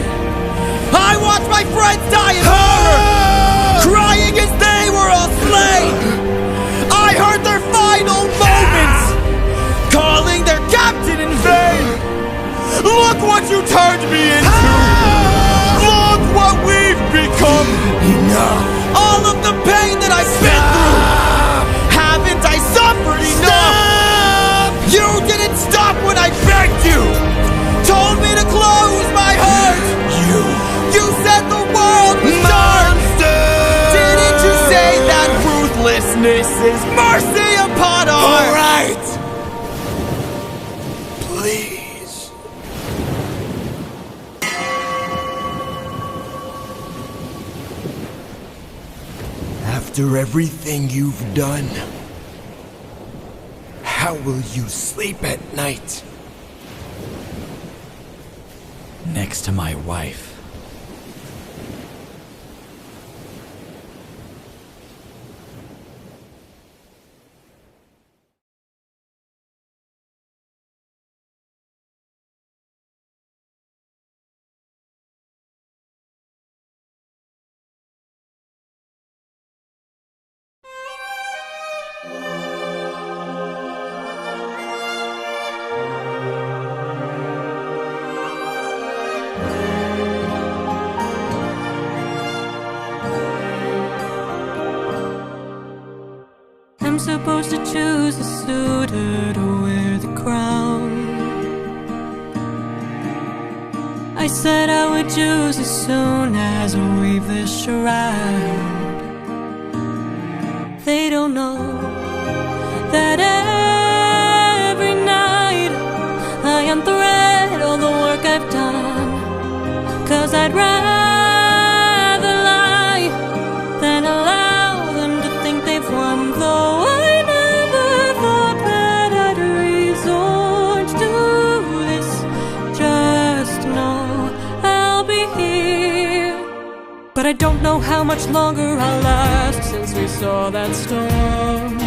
I watched my friends die in horror, crying as they were all slain. I heard their final moments, calling their captain in vain. Look what you turned me into! Look what we've become! Enough! All of the pain that I've been through! Haven't I suffered enough? You didn't stop when I begged you! Told me to close my heart! You said the world was dark! Didn't you say that ruthlessness is mercy upon our... Alright! Please. After everything you've done, how will you sleep at night? Next to my wife. I'm supposed to choose a suitor to wear the crown. I said I would choose as soon as I weave this shroud. They don't know that every night I unthread all the work I've done. 'Cause I'd rather lie than allow them to think they've won. Though I never thought that I'd resort to this. Just know I'll be here. But I don't know how much longer I'll last since we saw that storm.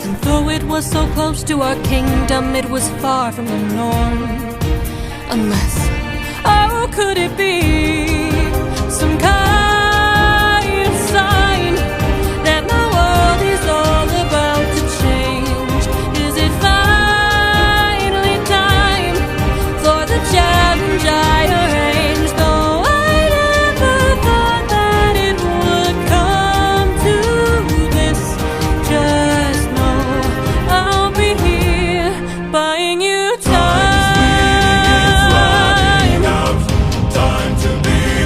And though it was so close to our kingdom, it was far from the norm. Unless, oh, could it be some kind of sign that my world is all about to change? Is it finally time for the challenge I arranged? Though I never thought that it would come to this. Just know I'll be here buying you time. Time to be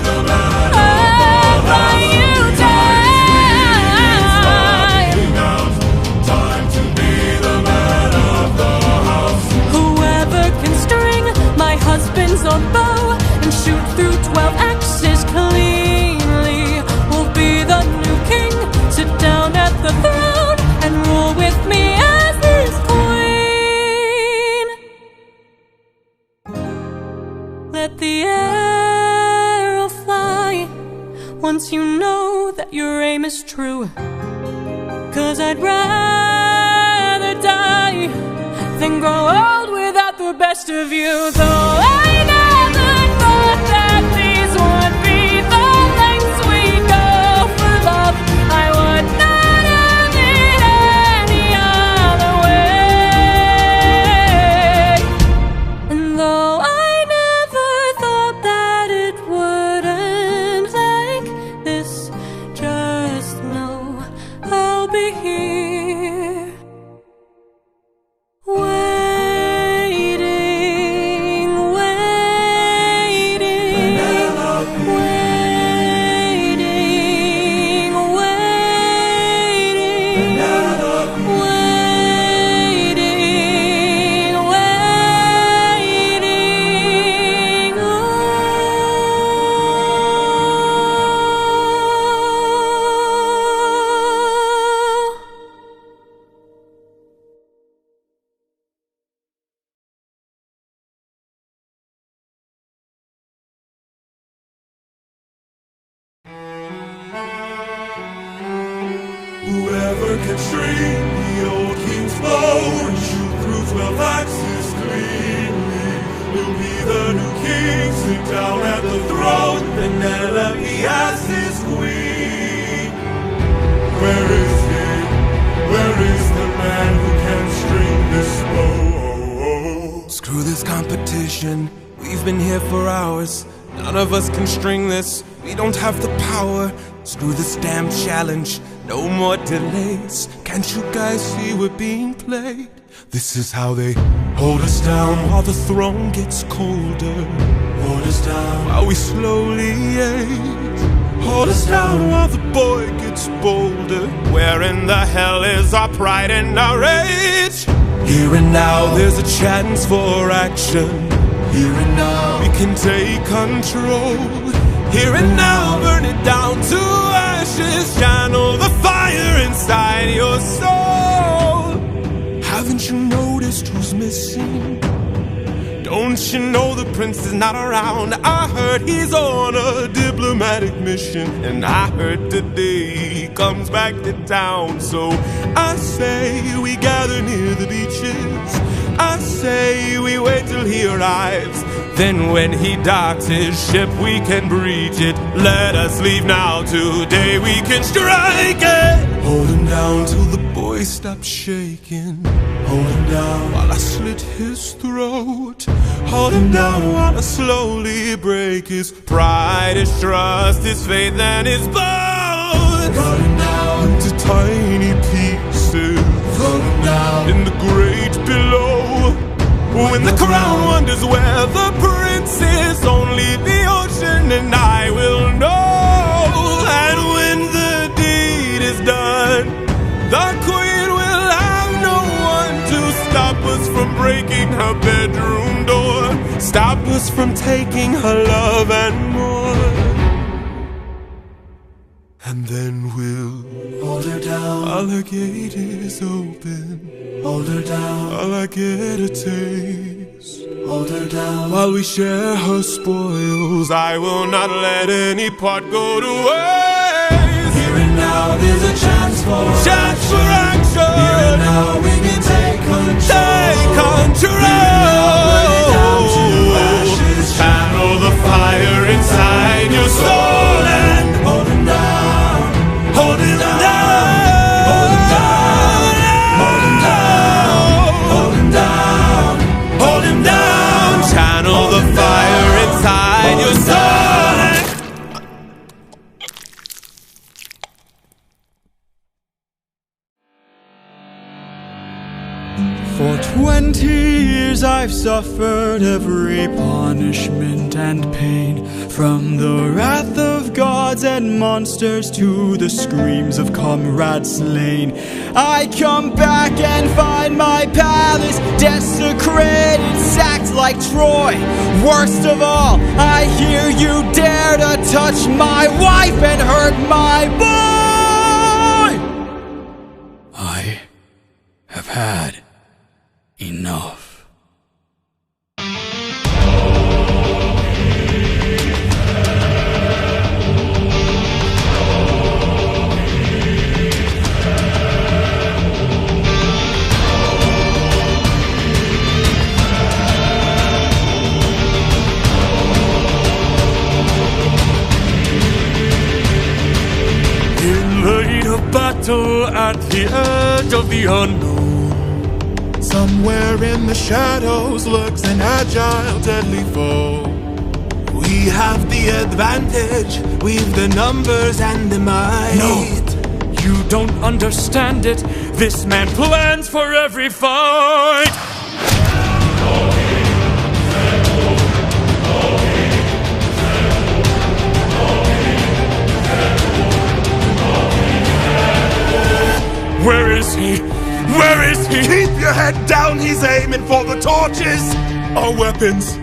once you know that your aim is true. 'Cause I'd rather die than grow old without the best of you. Though I never thought that these would be the lengths we go for love, I would not have it any other way. And though I never thought that it would end like this, just know I'll be here, waiting, waiting, waiting, waiting, waiting, waiting. Whoever can string the old king's bow and shoot through 12 axes cleanly will be the new king, sit down at the throne, Penelope as his queen. Where is he? Where is the man who can string this bow? Screw this competition, we've been here for hours. None of us can string this, we don't have the power. Screw this damn challenge, no more delays. Can't you guys see we're being played? This is how they hold us down while the throne gets colder. Hold us down while we slowly age. Hold us down while the boy gets bolder. Where in the hell is our pride and our rage? Here and now there's a chance for action. Here and now we can take control. Here and now burn it down to ashes. Channel the fire inside your soul. Haven't you noticed who's missing? Don't you know the prince is not around? I heard he's on a diplomatic mission, and I heard today he comes back to town. So I say we gather near the beaches. I say we wait till he arrives. Then when he docks his ship we can breach it. Let us leave now, today we can strike it. Hold him down till the boy stops shaking. Hold him down while I slit his throat. Hold him down while I slowly break his pride, his trust, his faith and his bones. Cut him down into tiny pieces. Cut him down in the great below. When the crown wonders where the prince is, only the ocean and I will know. And when the deed is done, the queen will have no one to stop us from breaking her bedroom door, stop us from taking her love and more. And then we'll hold her down while her gate is open. Hold her down while I get a taste. Hold her down while we share her spoils. I will not let any part go to waste. Here and now there's a chance for action. Here and now we can take control. Take control. Channel the fire inside your soul and hold him down. Hold him down. Hold him down. Hold him down. Hold him down. Hold him down. Channel the fire inside your soul. For 20 years I've suffered every punishment and pain, from the wrath of gods and monsters to the screams of comrades slain. I come back and find my palace desecrated, sacked like Troy. Worst of all, I hear you dare to touch my wife and hurt my boy. I have had enough. battle at the edge of the unknown. Somewhere in the shadows lurks an agile, deadly foe. We have the advantage, we've the numbers and the might. No, you don't understand it. This man plans for every fight. Where is he? Where is he? Keep your head down, he's aiming for the torches. Our weapons,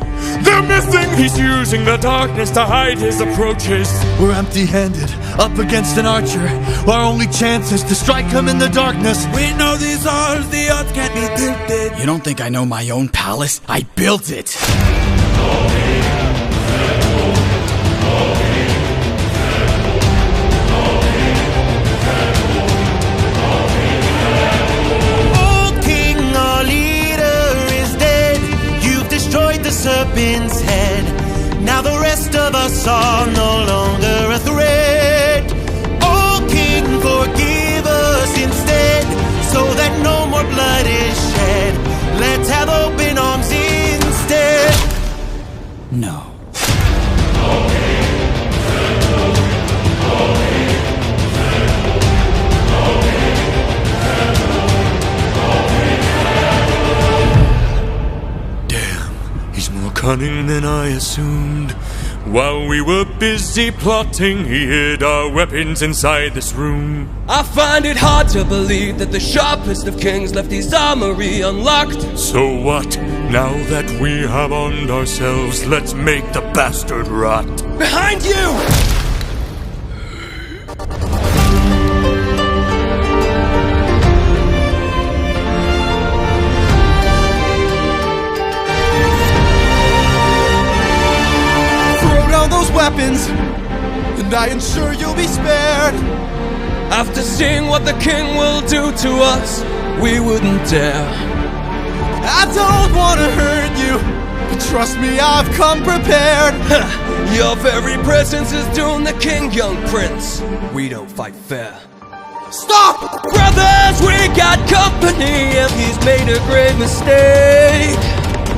they're missing. He's using the darkness to hide his approaches. We're empty-handed, up against an archer. Our only chance is to strike him in the darkness. We know these odds, the odds can't be tilted. You don't think I know my own palace? I built it. Serpent's head. Now the rest of us are no longer a threat. Oh King, forgive us instead, so that no more blood is shed. Let's have open arms instead. No. Cunning than I assumed. While we were busy plotting, he hid our weapons inside this room. I find it hard to believe that the sharpest of kings left his armory unlocked. So what? Now that we have armed ourselves, let's make the bastard rot. Behind you! Weapons, and I ensure you'll be spared. After seeing what the king will do to us, we wouldn't dare. I don't want to hurt you, but trust me, I've come prepared. Your very presence is doomed the king, young prince. We don't fight fair. Stop! Brothers, we got company, and he's made a grave mistake.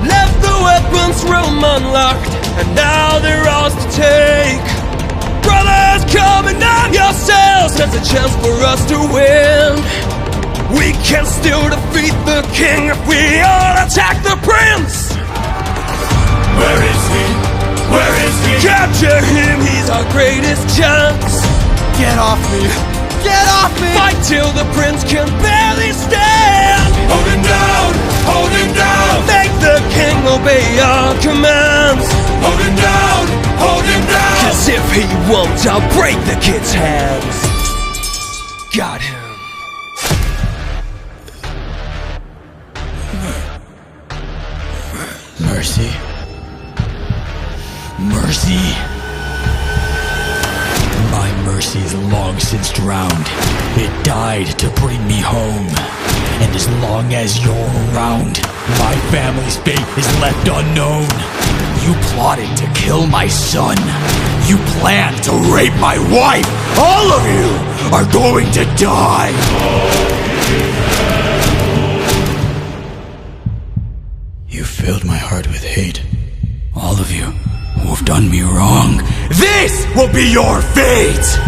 Left the weapons room unlocked, and now they're ours to take. Brothers, come and arm yourselves. There's a chance for us to win. We can still defeat the king if we all attack the prince. Where is he? Where is he? Capture him, he's our greatest chance. Get off me! Get off me! Fight till the prince can barely stand. Hold him down! Hold him down! Make the king obey our commands. Hold him down! Hold him down! 'Cause if he won't, I'll break the kid's hands. Got him. Mercy. Mercy. My mercy is long since drowned. It died to bring me home. And as long as you're around, my family's fate is left unknown. You plotted to kill my son. You planned to rape my wife. All of you are going to die. You filled my heart with hate. All of you who have done me wrong. This will be your fate!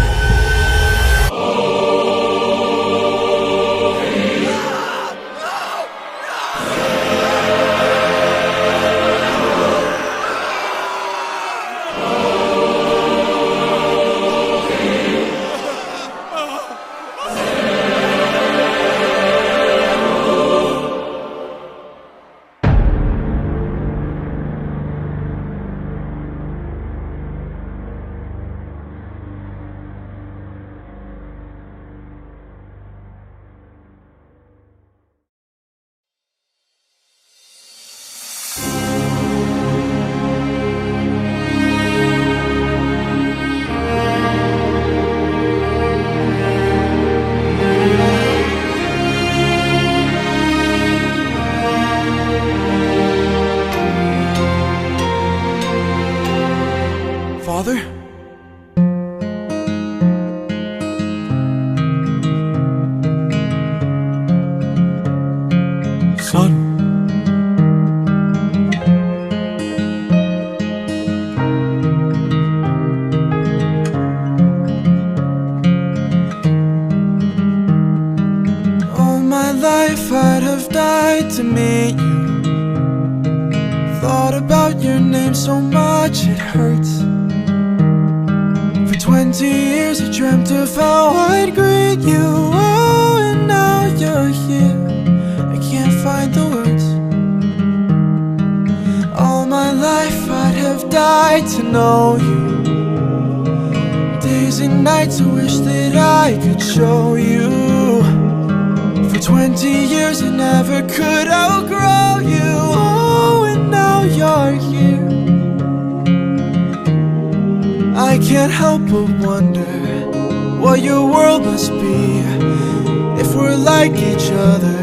night to meet you. Thought about your name so much it hurts. For 20 years I dreamt of how I'd greet you. Oh, and now you're here, I can't find the words. All my life I'd have died to know you. Days and nights I wish that I could show you. For 20 years I never could outgrow you. Oh, and now you're here. I can't help but wonder what your world must be. If we're like each other,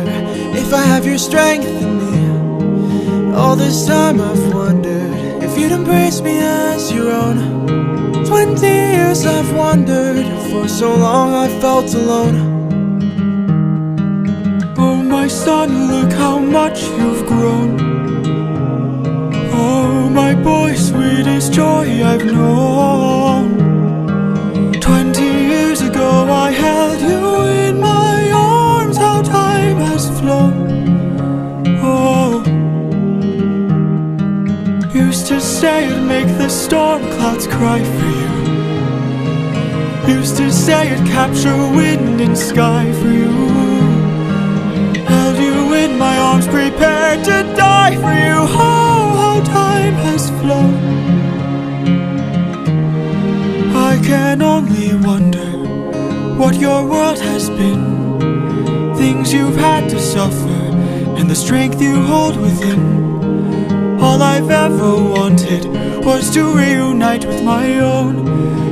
if I have your strength in me. All this time I've wondered if you'd embrace me as your own. 20 years I've wondered, for so long I felt alone. Oh my son, look how much you've grown. Oh my boy, sweetest joy I've known. 20 years ago I held you in my arms, how time has flown. Oh, used to say I'd make the storm clouds cry for you. Used to say I'd capture wind and sky for you. Held you in my arms, prepared to die for you. Oh, how time has flown. I can only wonder what your world has been. Things you've had to suffer, and the strength you hold within. All I've ever wanted was to reunite with my own.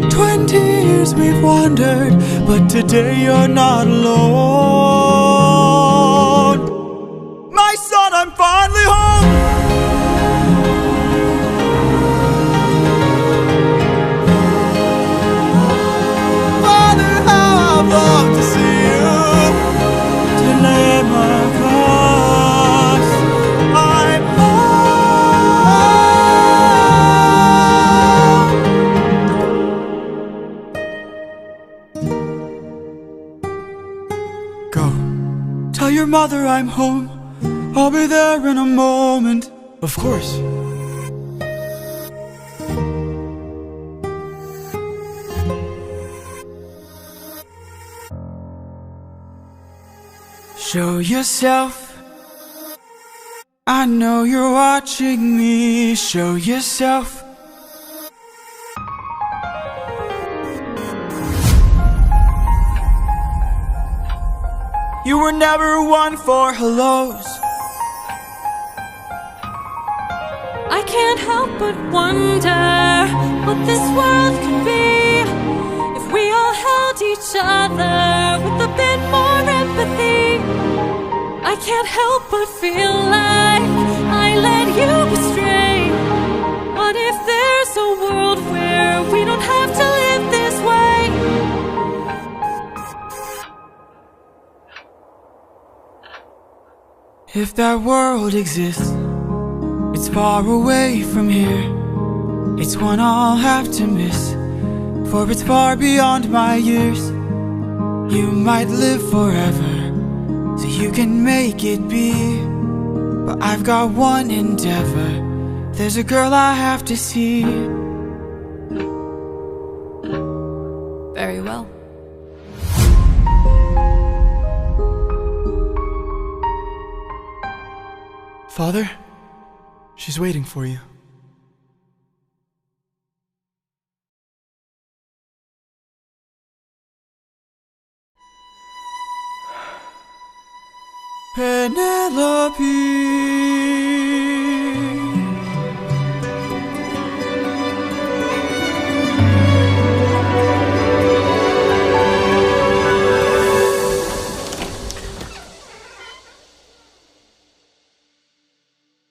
20 years we've wandered, but today you're not alone. My son, I'm finally home. Father, how I've longed to see you, to lay my cross. I'm home. Go, tell your mother I'm home. I'll be there in a moment. Of course. Show yourself. I know you're watching me. Show yourself. You were never one for hellos. I can't help but wonder what this world could be if we all held each other with a bit more empathy. I can't help but feel like I led you astray. What if there's a world where we don't have to live this way? If that world exists, it's far away from here. It's one I'll have to miss, for it's far beyond my years. You might live forever, so you can make it be. But I've got one endeavor. There's a girl I have to see. Very well. Father, she's waiting for you. Penelope.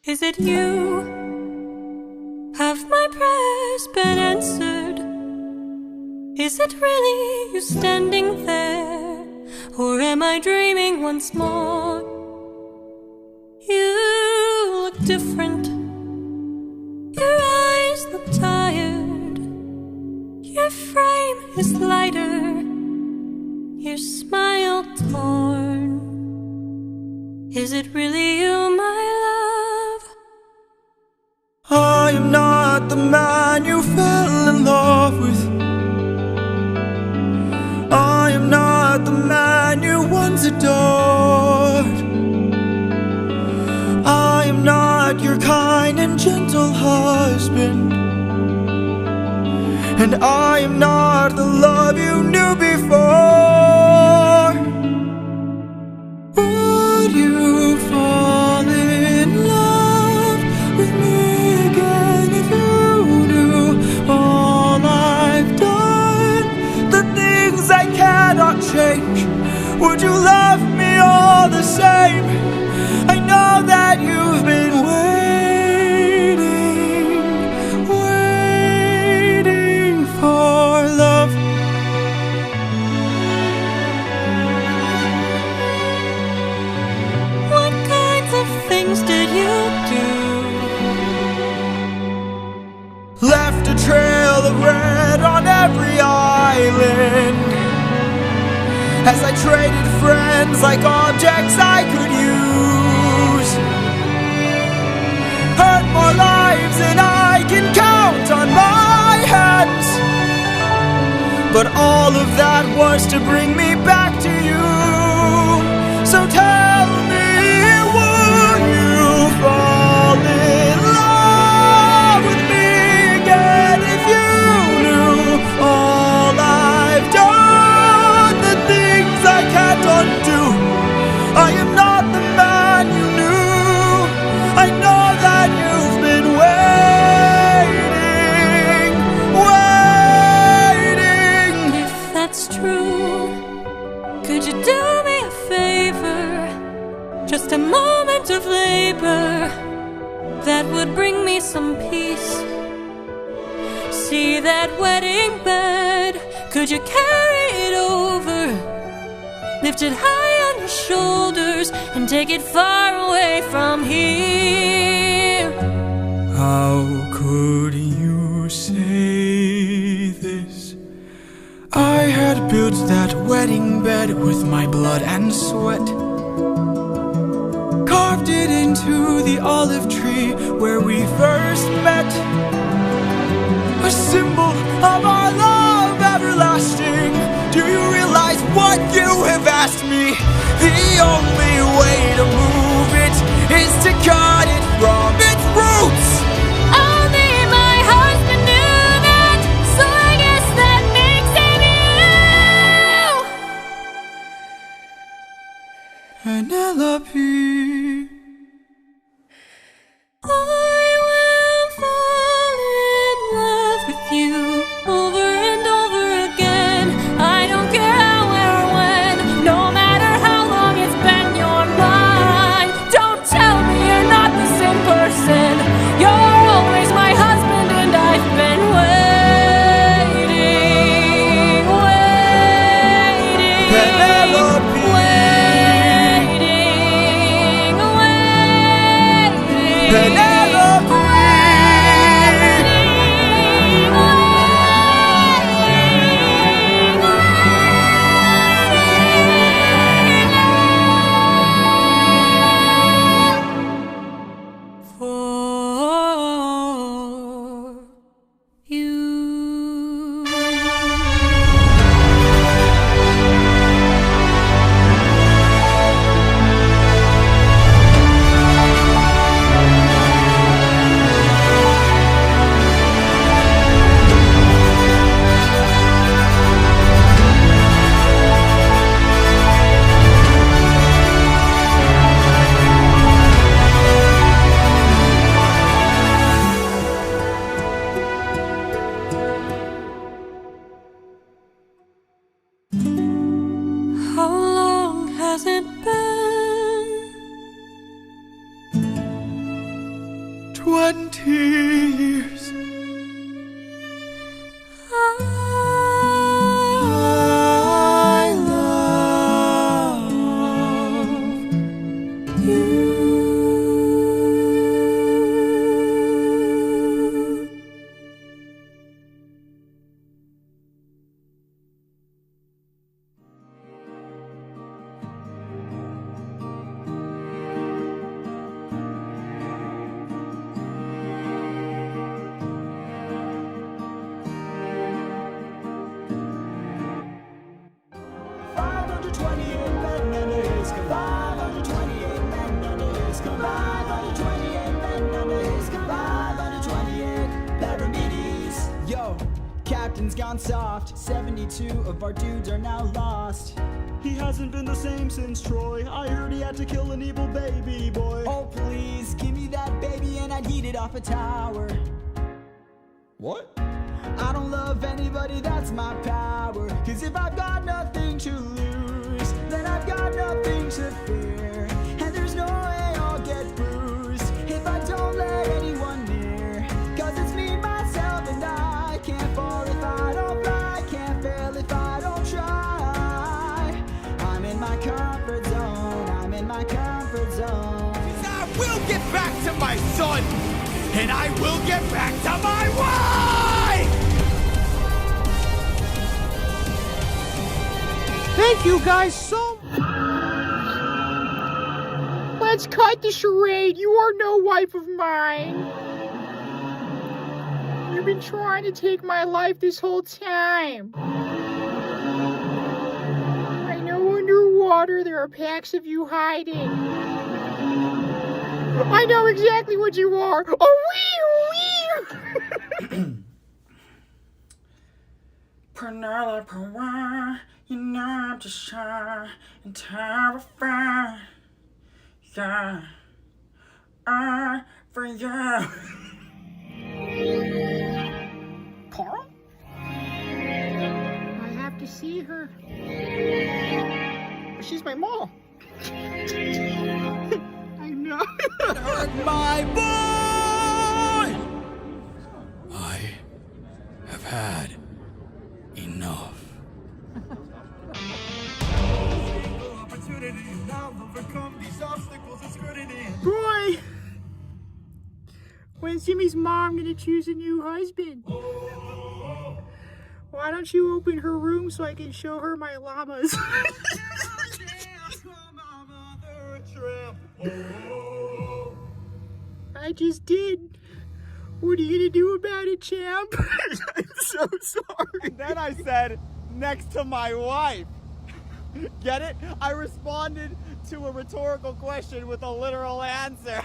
Is it you? Have my prayers been answered? Is it really you standing there? Or am I dreaming once more? You look different. Your eyes look tired. Your frame is lighter. Your smile torn. Is it really you, my love? I am not the man you fell in love with. I am not the man you once adored. I am not your kind and gentle husband, and I am not the love you knew before. Would you fall in love with me again if you knew all I've done, the things I cannot change? Would you love me all the same? I know that you've been waiting for love. What kinds of things did you do? Left a trail of red on every island, as I traded friends like objects I could use. Hurt more lives than I can count on my hands, but all of that was to bring me back to you. So tell me, would you fall in love with me again if you knew all I've done, the things I can't undo? I am not the man you knew. I know that you've been waiting. If that's true, could you do me a favor? Just a moment of labor that would bring me some peace. See that wedding bed, could you carry it over? Lift it high on your shoulders and take it far away from here. How could you say this? I had built that wedding bed with my blood and sweat, carved it into the olive tree where we first met, a symbol of our love everlasting. Do you realize what you have asked me? The only way to move it is to cut it from its roots. Only my husband knew that, so I guess that makes him you. Penelope, I will fall in love with you over and over again. I don't care how or when, no matter how long it's been, you're mine. Don't tell me you're not the same person. You're always my husband, and I've been waiting. Penelope, Penelope. How long has it been? 20 years. I love you. captain's gone soft. 72 of our dudes are now lost. He hasn't been the same since Troy. I heard he had to kill an evil baby boy. Oh please, give me that baby and I'd eat it off a tower. What? I don't love anybody, that's my power. Cause if I've got nothing to lose, then I've got nothing to fear. And there's no way I'll get bruised if I don't let anyone near. Cause it's me, myself, and I can't fall if I don't fly, can't fail if I don't try. I'm in my comfort zone, I'm in my comfort zone. Cause I will get back to my son, and I will get back to my wife! Thank you guys so much. Let's cut the charade. You are no wife of mine. You've been trying to take my life this whole time. I know underwater there are packs of you hiding. I know exactly what you are. Oh, wee. Penelope, why you know I'm just shy and terrified. Yeah, for you. Carl? I have to see her. She's my mom. I know. Hurt my boy! I have had enough. Boy! When's Jimmy's mom gonna choose a new husband? Why don't you open her room so I can show her my llamas? I just did. What are you gonna do about it, champ? I'm so sorry. Then I said, next to my wife. Get it? I responded to a rhetorical question with a literal answer.